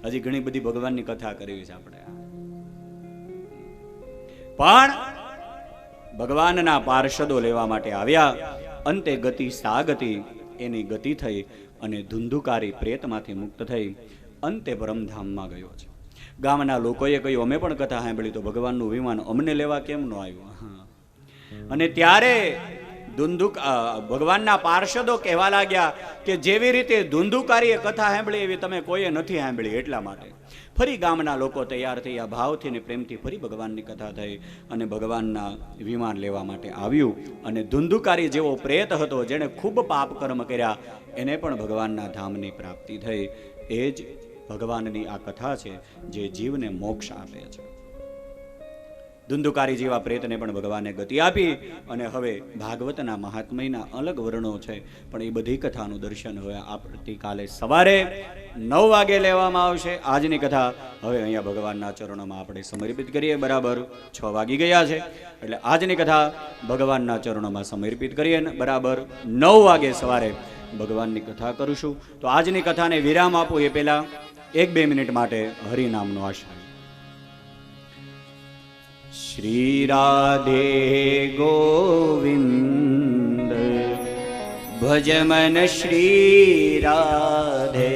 હજી ઘણી બધી ભગવાનની કથા કરવી છે આપણે. પણ ભગવાનના પાર્ષદો લેવા માટે આવ્યા. અંતે ગતિ સાગતિ, એની ગતિ થઈ અને ધુંધુકારી પ્રેતમાંથી મુક્ત થઈ અંતે પરમધામમાં ગયો છે. ગામના લોકોએ કહ્યું અમે પણ કથા સાંભળી, તો ભગવાનનું વિમાન અમને લેવા કેમ ન આવ્યું? અને ત્યારે ભગવાનના પાર્ષદો કહેવા લાગ્યા કે જેવી રીતે ધુંધુકારીએ કથા સાંભળી એવી તમે કોઈએ નથી સાંભળી. એટલા માટે ફરી ગામના લોકો તૈયાર થયા, ભાવથી ને પ્રેમથી ફરી ભગવાનની કથા થઈ અને ભગવાનના વિમાન લેવા માટે આવ્યું. અને ધુંધુકારી જેવો પ્રેત હતો જેણે ખૂબ પાપ કર્મ કર્યા, એને પણ ભગવાનના ધામની પ્રાપ્તિ થઈ. એ જ ભગવાનની આ કથા છે જે જીવને મોક્ષ આપે છે. ધુંધુકારી જેવા પ્રેતને પણ ભગવાને ગતિ આપી અને હવે ભાગવતના મહાત્મયના અલગ વર્ણો છે, પણ એ બધી કથાનું દર્શન હવે આવતીકાલે સવારે 9 વાગે લેવામાં આવશે. આજની કથા હવે અહીંયા ભગવાનના ચરણોમાં આપણે સમર્પિત કરીએ. બરાબર 6 વાગી ગયા છે, એટલે આજની કથા ભગવાનના ચરણોમાં સમર્પિત કરીએ. બરાબર 9 વાગે સવારે ભગવાનની કથા કરીશું. તો આજની કથાને વિરામ આપું એ પહેલા 1-2 મિનિટ માટે હરિનામનો આશય. શ્રી રાધે ગોવિંદ ભજ મન શ્રી રાધે,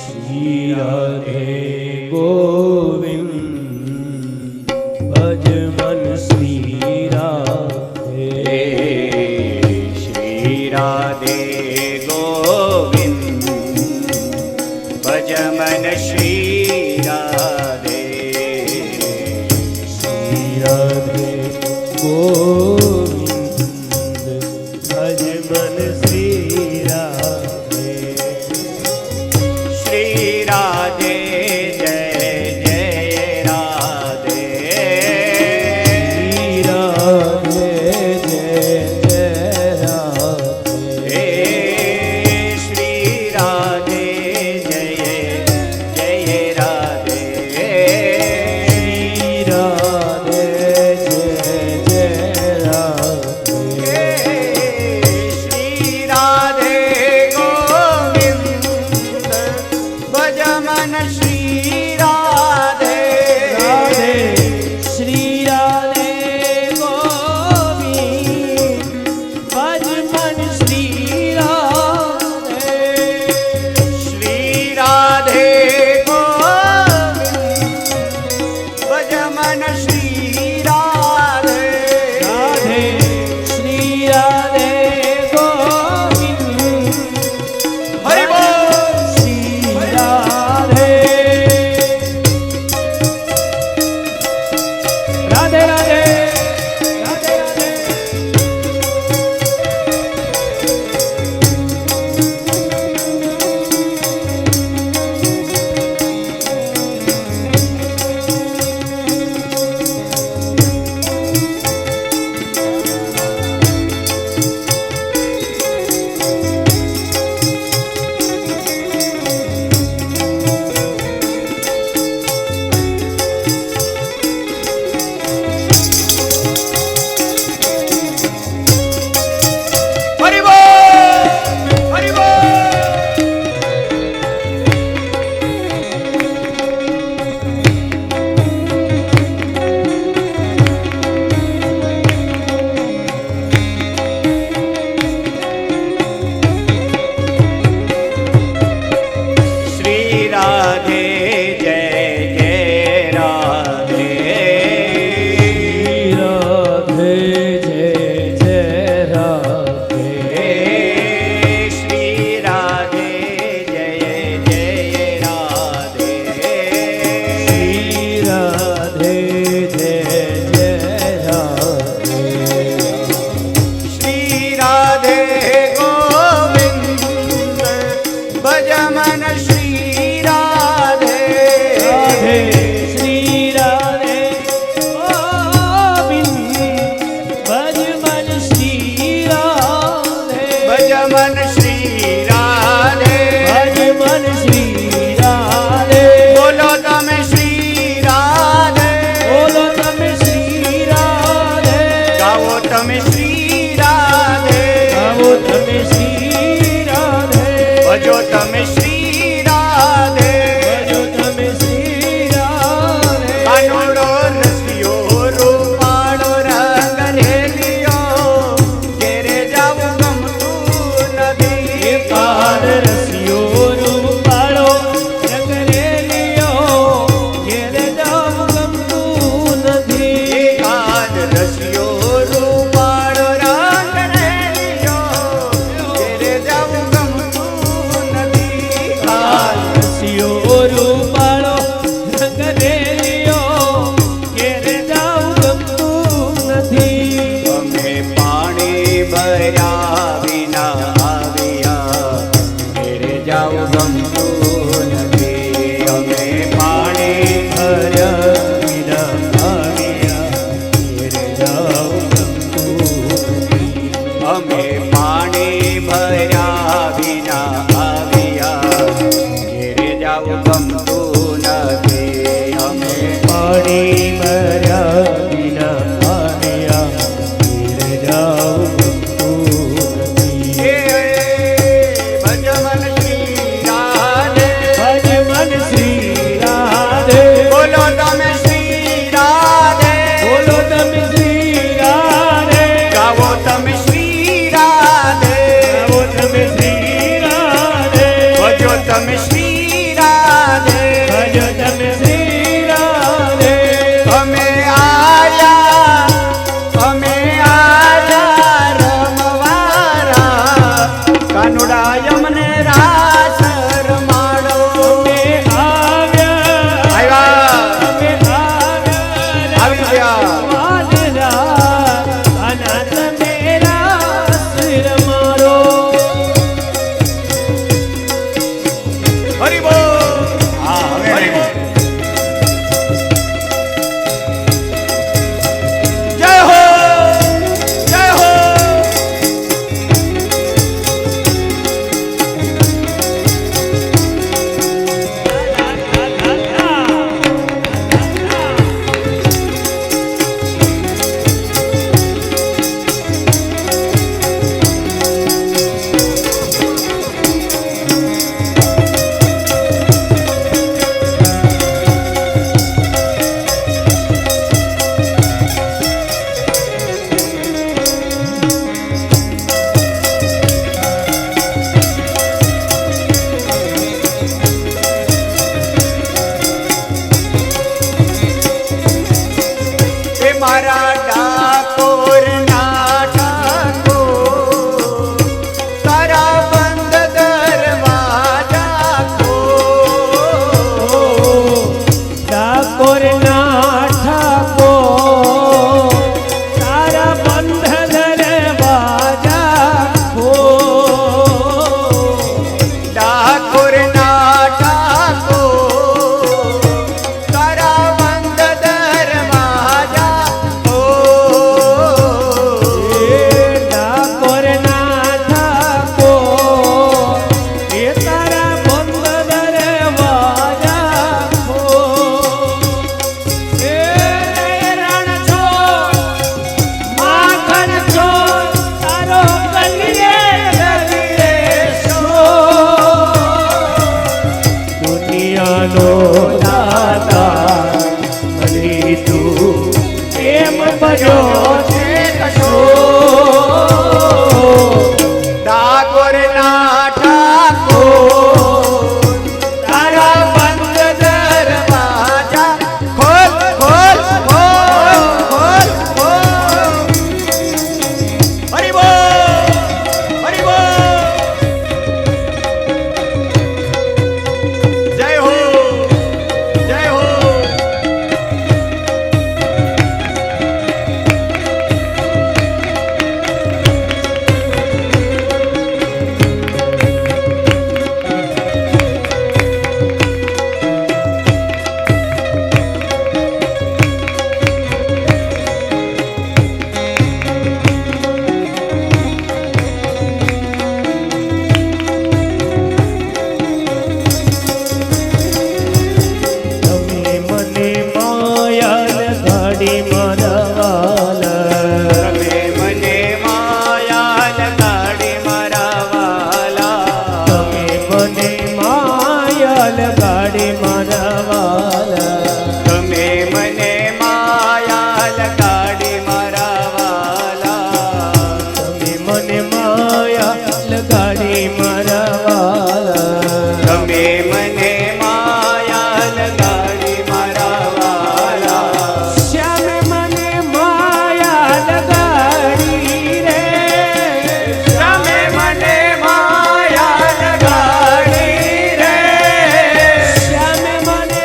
શ્રી રાધે ગોવિંદ ભજ મન શ્રી રાધે, શ્રી રાધે ગોવિંદ ભજ મન શ્રી રાધે, રાધે ગોવિંદ ભજ મન શ્રી રાધે, શ્રી રાધે જય જય રાધે, શ્રી રાધે જય જય રાધે, શ્રી રાધે જય જય રાધે, શ્રી રાધે જય જય રાધે, શ્રી રાધે ગોવિંદ ભજ મન શ્રી રાધે, રાધે શ્રી રાધે ગોવિંદ ભજ મન શ્રી રાધે, શ્રી રાધે ગોવિંદ ભજ મન શ્રી રાધે, રાધે શ્રી રાધે ગોવિંદ હરિ બોલ. શ્રી રાધે, રાધે રાધે રાધે રાધે. ગમતું નથી. અમે પાણી મર્યા વિના પામ્યા ઘેર જાઉં ગમતું નથી. ભજમન શ્રી રાધે, ભજ મન શ્રી રાધે, બોલો તમે શ્રી રાધે, બોલો તમે શ્રી રાધે, ગાવો તમે શ્રી રાધે, ગાઓ તમે શ્રી રાધે, ભજો તમે શ્રી રાધે. ભજો તમે શ્રી રાધે. અમે આયા રમવારા, કાનુડા યમને રાસ રમાડો. અમે આવ્યા, આવ્યા, અમે આવ્યા, આવી ગયા. વાદળા, કાના તમે રાસ રમાડો. હરી બોલ. હા, હવે હરી બોલ. જય હો, જય હો. એ મારા ડાકોર ના ઠાકોર, તારા બંધ દરવાજા ખોલ. ડાકોર ના ઠાકોર, તારા બંધ દરવાજા ખોલ. ડાકોર ના ઠાકોર, તારા બંધ દરવાજા ખોલ. એ ડાકોર ના ઠાકોર, એ તારા બંધ દરવાજા ખોલ. એ રણ છો, માખણ છો, તારો કલિયે કલિયે છો. દુનિયાનો દાતા મને તું એમ ભજ્યો છે કશો. ડાકોર ના ઠાકોર, તારા બંધ દરવાજા ખોલ ખોલ ખોલ ખોલ ખોલ. હરી બોલ, હરી બોલ. જય હો, જય હો. તમે મને માયા ગાડી મારવાલા. તમે મને માયા લગાડી મારા વાલા. તમે મને માયા ગાડી મારવાલા. તમે મને માયા લગાડી મારા વાલા. તમે મને માયા લગાડી મારવાલા. તમે મને માયા લગાડી મારા વાલા. શ્યામે મને માયા લગાડી રે. તમે મને માયા લગાડી રે. શ્યામે મને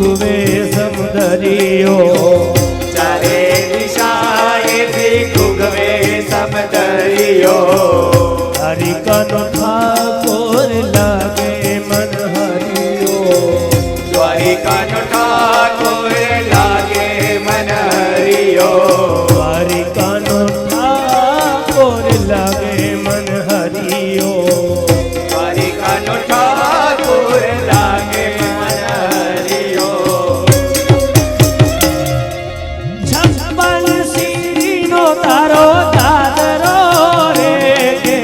ફૂગવે સમદરિયો ચારે દિશાએથી ફૂગવે સમદરિયો દ્વારિકાનો ઠાકોર લાગે મન હરિયો દ્વારિકાનો ઠાકોર લાગે મન હરિયો દ્વારિકાનો ઠાકોર લાગે મન હરિયો દ્વારિકાનો ઠાકોર લાગે મન હરિયો છપ્પન સીડીનો તારો દાદરો રે કે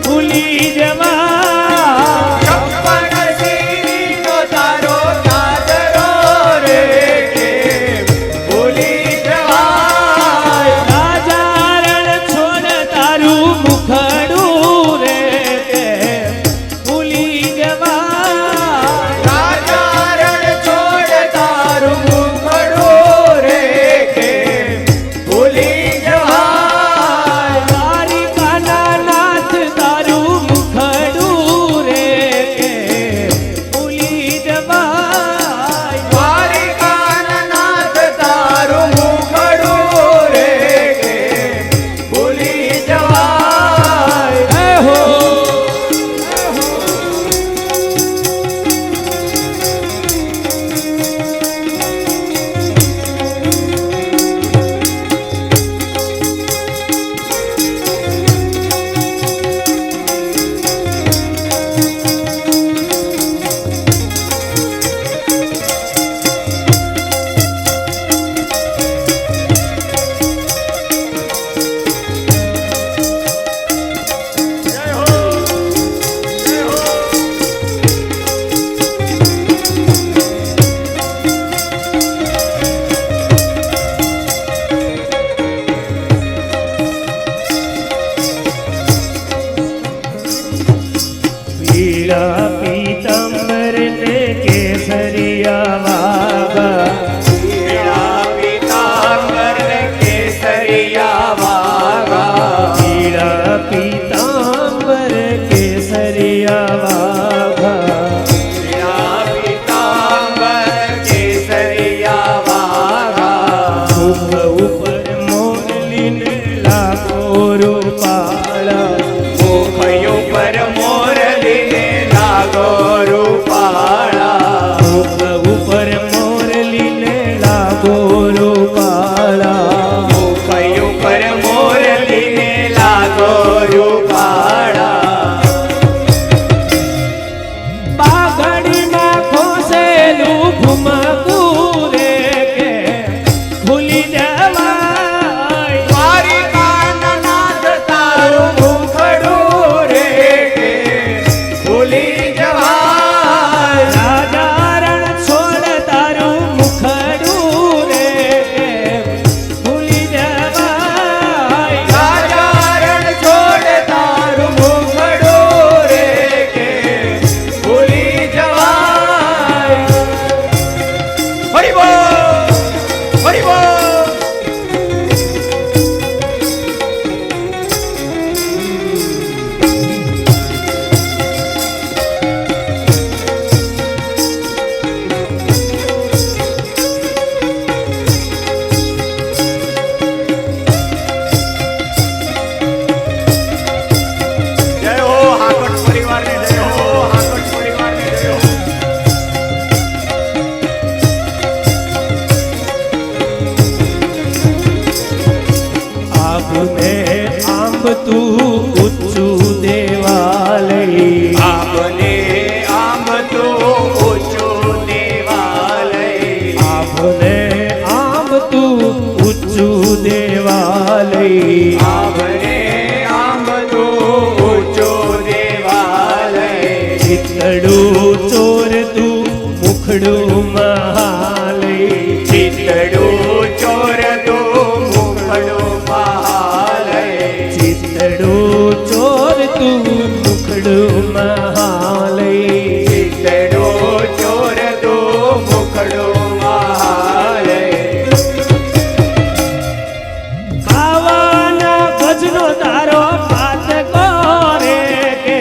ભૂલી જવા છપ્પન સીડીનો તારો દાદરો રે કે ભૂલી જવાય રાજા રણ છોડ તારું મુખડું રે કે ભૂલી જવા રાજારણ છોડ તારું મુખડું રે કે ભૂલી જવાય દ્વારિકાના નાથ તારું મુખડું રે કે ભૂલી જવાય દ્વારિકાના નાથ તારું મુખડું રે કે ભૂલી જવાય હે હો પીળા પીતાંબર ને કેસરિયા વાગા પીળા પીતાંબર ને કેસરિયા વાગા પીળા પીતાંબર કેસરિયા વાગા પીળા પીતાંબર કેસરિયા વાગા મુખ ઉપર મોરલીને લાખો રૂપાળા મુખ ઉપર મોરલીને લાગો રૂપાળા મુખ ઉપર મોરલીને લાગો રૂપાળા મુખ ઉપર મોરલીને લાગો રૂપાળા બાગડીમાં ખોસેલું ઘુમકું રે કે ભૂલી જવાય દ્વારિકાના નાથ તારું મુખડું રે કે ભૂલી જવાય રાજા રણ છોડ તારું મુખડું રે કે ભૂલી જવાય રાજારણ છોડ તારું મુખડું રે કે ભૂલી જવાય હરિ બોલ હરિ બોલ જય હો હાકટ પરિવારને જય હો હાકટ પરિવારને જય હો આપને આંબ તું ઊંચું દેવાલય આપને આંબ તો ઊંચું દેવાલય આપને આંબ તું ઊંચું દેવાલય આપને આંબ તો ઊંચો દેવાલય ચિતડું ચોર તું મુખડું મહાલય ચિતડું ચોર તો મુખડું મહાલય ચિતડું ચોર તું મુખડું મહાલય ચિતડું ચોર તો મુખડું મહાલય ખાવાના ગજનો તારો પાત કરે કે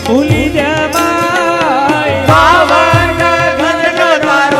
ભૂલી જવાય પાવન ગંધનો તારો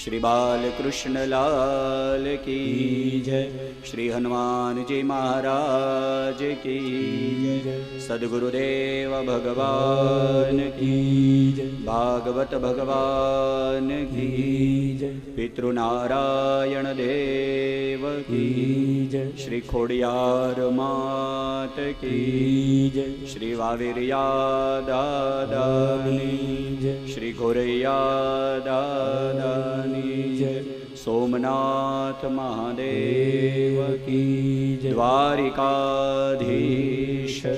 શ્રી બાલકૃષ્ણ લાલ કી જય. શ્રી હનુમાનજી મહારાજ કી જય. સદગુરુદેવ ભગવાન કી જય. ભાગવત ભગવાન કી જય. પિતૃનારાયણ દેવ કી જય. શ્રી ખોડિયાર માત કી જય. શ્રી વાવેરિયા દાદાની જય. શ્રી ઘોરૈયા દાદાની જય. સોમનાથ મહાદેવ કી જય. દ્વારિકાધીશ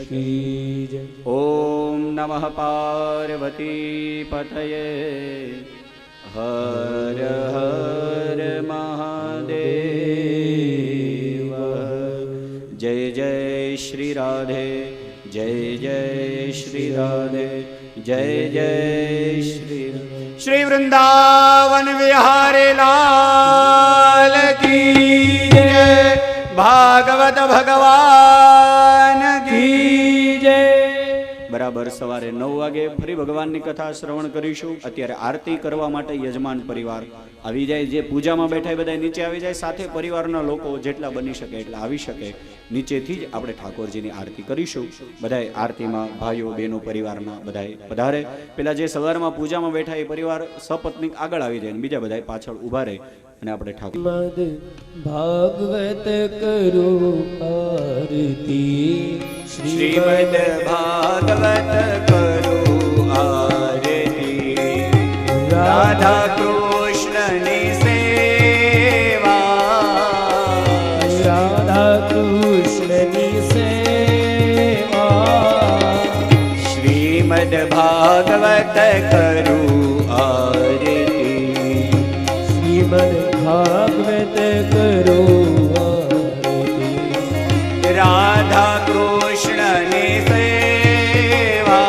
કી જય. ઓમ નમઃ પાર્વતી પતયે હર હર મહાદેવ જય જય શ્રી રાધે જય જય શ્રી રાધે જય જય શ્રી વૃંદાવન વિહારે લાલ કી જય ભાગવત ભગવાન કી જય. બરાબર સવારે 9 વાગે ફરી ભગવાનની કથા શ્રવણ કરીશું. અત્યારે આરતી કરવા માટે યજમાન પરિવાર આવી જાય. જે પૂજામાં બેઠા એ બધા નીચે આવી જાય. સાથે પરિવારના લોકો જેટલા બની શકે એટલા આવી શકે. નીચેથી જ આપણે ઠાકોરજીની આરતી કરીશું. બધાએ આરતીમાં ભાઈઓ બહેનો પરિવારના બધાએ પધારે. પેલા જે સવારમાં પૂજામાં બેઠા એ પરિવાર સપત્નીક આગળ આવી જાય, બીજા બધા પાછળ ઊભા રહે અને આપણે ઠાકોર મદ ભાગવત કરો આરતી. શ્રીમદ ભાગવત કરો આરતી. રાધા કૃષ્ણની સેવા, રાધા કૃષ્ણની સેવા. શ્રીમદ ભાગવત કરો આરતી. શ્રીમદ ભાગવત કરો આરતી. રાધા કૃષ્ણની સેવા,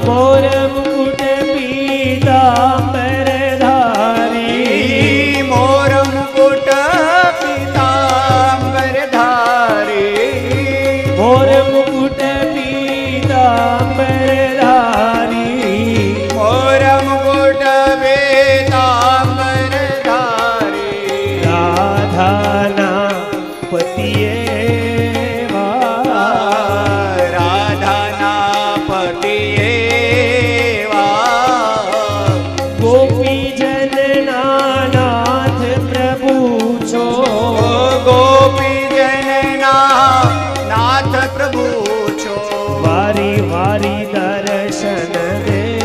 મોર મુકુટ પીતાંબર ધારી. મોર મુકુટ પીતાંબર ધારી. મોર મુકુટ પીતાંબર ધારી. મોર મુકુટ પીતાંબર ધારી. રાધાના પતિએ રાધાના પતિએ ગોપીજન નાથ પ્રભુ છો. ગોપીજનના નાથ પ્રભુ છો. વારી વારી દર્શન દેવા.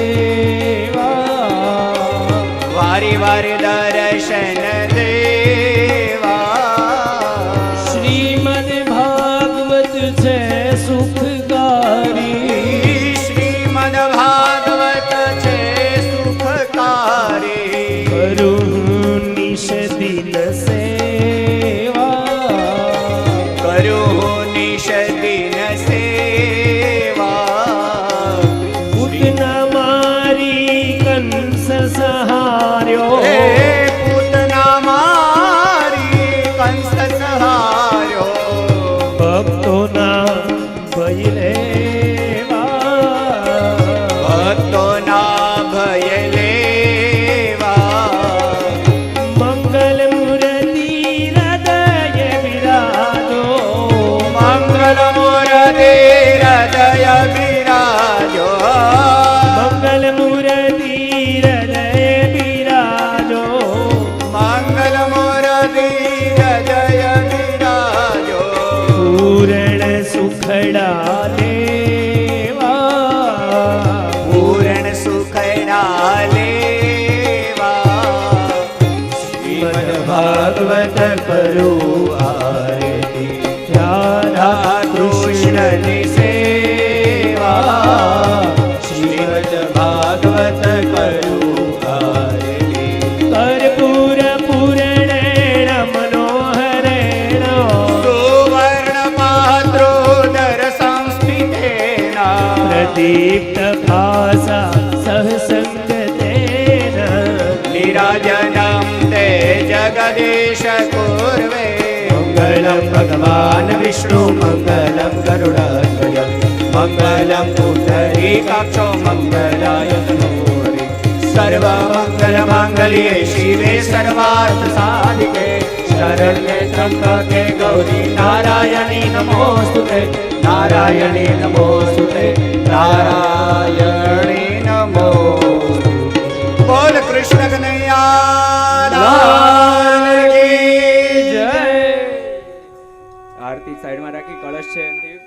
વારી વારી દર્શન દેવા. શ્રીમદ ભાગવત છે સુખકારી. શ્રીમદ ભાગવત છે સુખકારી. કરું નિશ દિન સેવા. કરું નિશ દિન સેવા. પૂતના મારી કંસ સહાર્યો. હે પૂતના મારી કંસ સહાર્યો. ભક્તોના ભય લેવા. ભક્તોના ભય લેવા. મંગલ મૂર્તિ હૃદય વિરાજો. મંગલ મૂર્તિ હૃદય બિરાજો. મંગલ મૂર્તિ હૃદય વિરાજો. મંગલ મૂર્તિ હૃદય બિરાજો. પૂરણ સુખડા લેવા. પૂરણ સુખડા લેવા. શ્રીમદ ભાગવત કરું આરતી. રાધા કૃષ્ણની સેવા. શ્રીમદ ભાગવત કરું આરતી. કર્પૂર પૂર્ણેણ મનોહરેણ. સુવર્ણ પાત્રોદર સંસ્થિતેના. પ્રદીપ્ત ભાસા સહસંગતેન. નિરાજનમ તે જગદીશ પૂર્વે. મંગલમ ભગવાન વિષ્ણુ મંગલમ ગરુડધ્વજ. મંગલમ પુંડરીકાક્ષો મંગલાય તનોરે. સર્વ સર્વમંગલ માંગલ્યે શિવે સર્વાર્થ સાધિકે શરણ્યે ત્રંબકે ગૌરી નારાયણી નમોસ્તુતે નારાયણી નમોસ્તુતે નારાયણી નમોસ્તુતે. બોલ કૃષ્ણ કનૈયા લાલ કી જય. આરતી સાઈડમાં રાખી કળશ છે એનાથી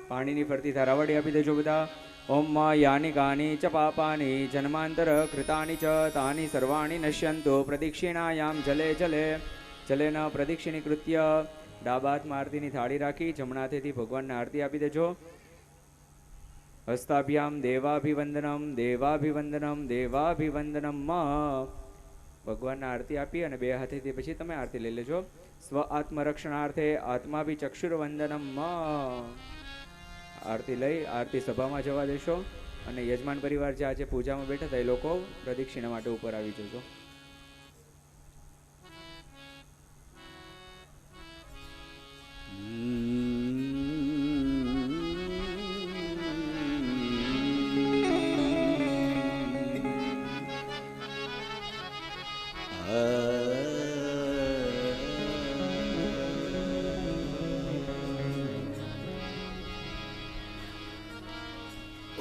પાણીની ફરતી ધારાવડી આપી દેજો બધા. ઓમ યાની ગાની ચ પાપાની જન્માંતર કૃતાની ચ તાની સર્વાણી નશ્યંતો પ્રદક્ષિણાયામ જલે જલે જલેન પ્રદક્ષિણી કૃત્ય. ડાબા હાથમાં આરતીની થાળી રાખી જમણા હાથેથી ભગવાનને આરતી આપી દેજો. હસ્તાભ્યામ દેવાભિવંદનમ દેવાભિવંદનમ દેવાભિવંદનમ. ભગવાનને આરતી આપી અને બે હાથેથી પછી તમે આરતી લઈ લેજો. સ્વ આત્મરક્ષણાર્થે આત્માભિ ચક્ષુરવંદનમ. આરતી લઈ આરતી સભામાં જવા દેશો અને યજમાન પરિવાર જે આજે પૂજામાં બેઠા હતા એ લોકો પ્રદક્ષિણા માટે ઉપર આવી જજો.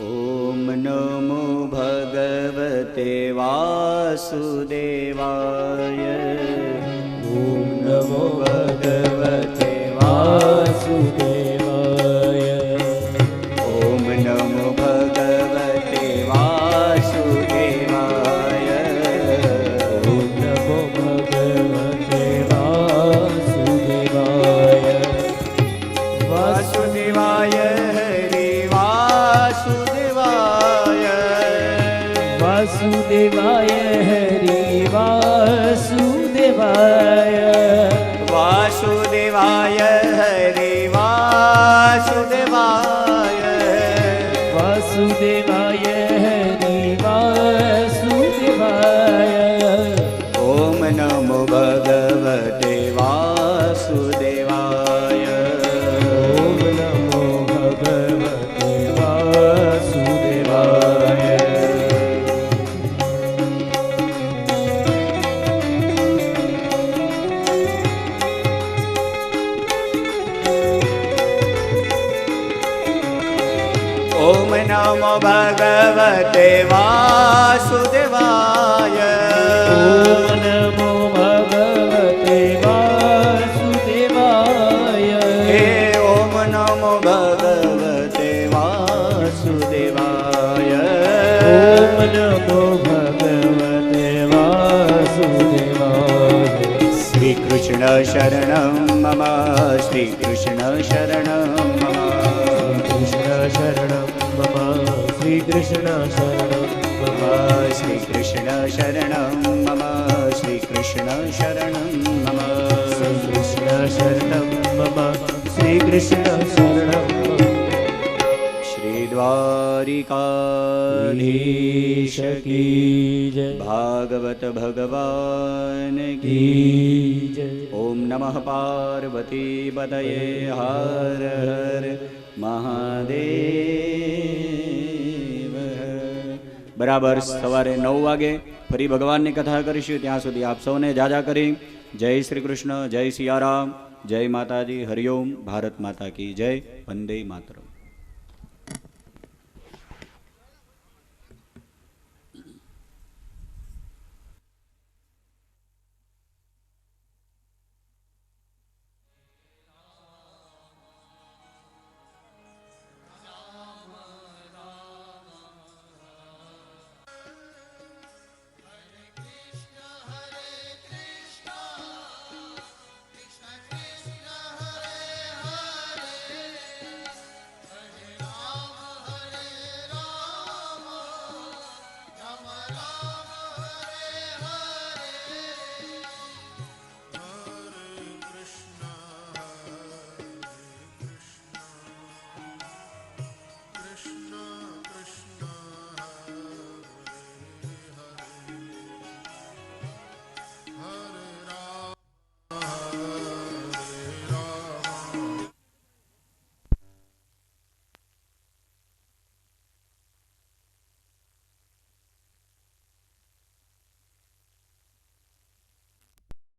ઓમ નમો ભગવતે વાસુદેવાય. ઓમ નમો ભગવતે વાસુદેવાય. ઓમ નમો ભગવતે વાસુદેવાય. ઓમ નમો ભગવતે વાસુદેવાય. વાસુદેવાય હરિ વાસુદેવાય. વાસુદેવાય હરિ વાસુદેવાય. વાસુદેવાય હરિ વાસુદેવાય. વાસુદેવાય હરિ વાસુદેવાય. ઓમ નમો ભગવતે વાસુદેવાય. ઓમ નમો ભગવતે વાસુદેવાય. ઓમ નમો ભગવતે વાસુદેવાય. ઓમ નમો ભગવતે વાસુદેવાય. હે ઓમ નમો ભગવતે વાસુદેવાય. ઓમ નમો ભગવતે વાસુદેવાય. શ્રી કૃષ્ણ શરણમ મમ. શ્રી કૃષ્ણ શરણમ મમ. કૃષ્ણ શરણમ મમ. શ્રી કૃષ્ણ શરણમ મમ. શ્રી કૃષ્ણ શરણમ મમ. શ્રી કૃષ્ણ શરણમ મમ. શ્રી કૃષ્ણ શરણમ મમ. શ્રી કૃષ્ણ શરણમ મમ. શ્રી દ્વારિકાધીશ કી જય. ભાગવત ભગવાન કી. કી જય. ઓમ નમઃ પાર્વતી પતયે. હર હર મહાદેવ. બરાબર સવારે 9 વાગે ફરી ભગવાનની કથા કરીશું. ત્યાં સુધી આપ સૌને જાજા કરી જય શ્રી કૃષ્ણ, જય સિયારામ, જય માતાજી, હરિઓમ. ભારત માતા કી જય. વંદે માતરમ.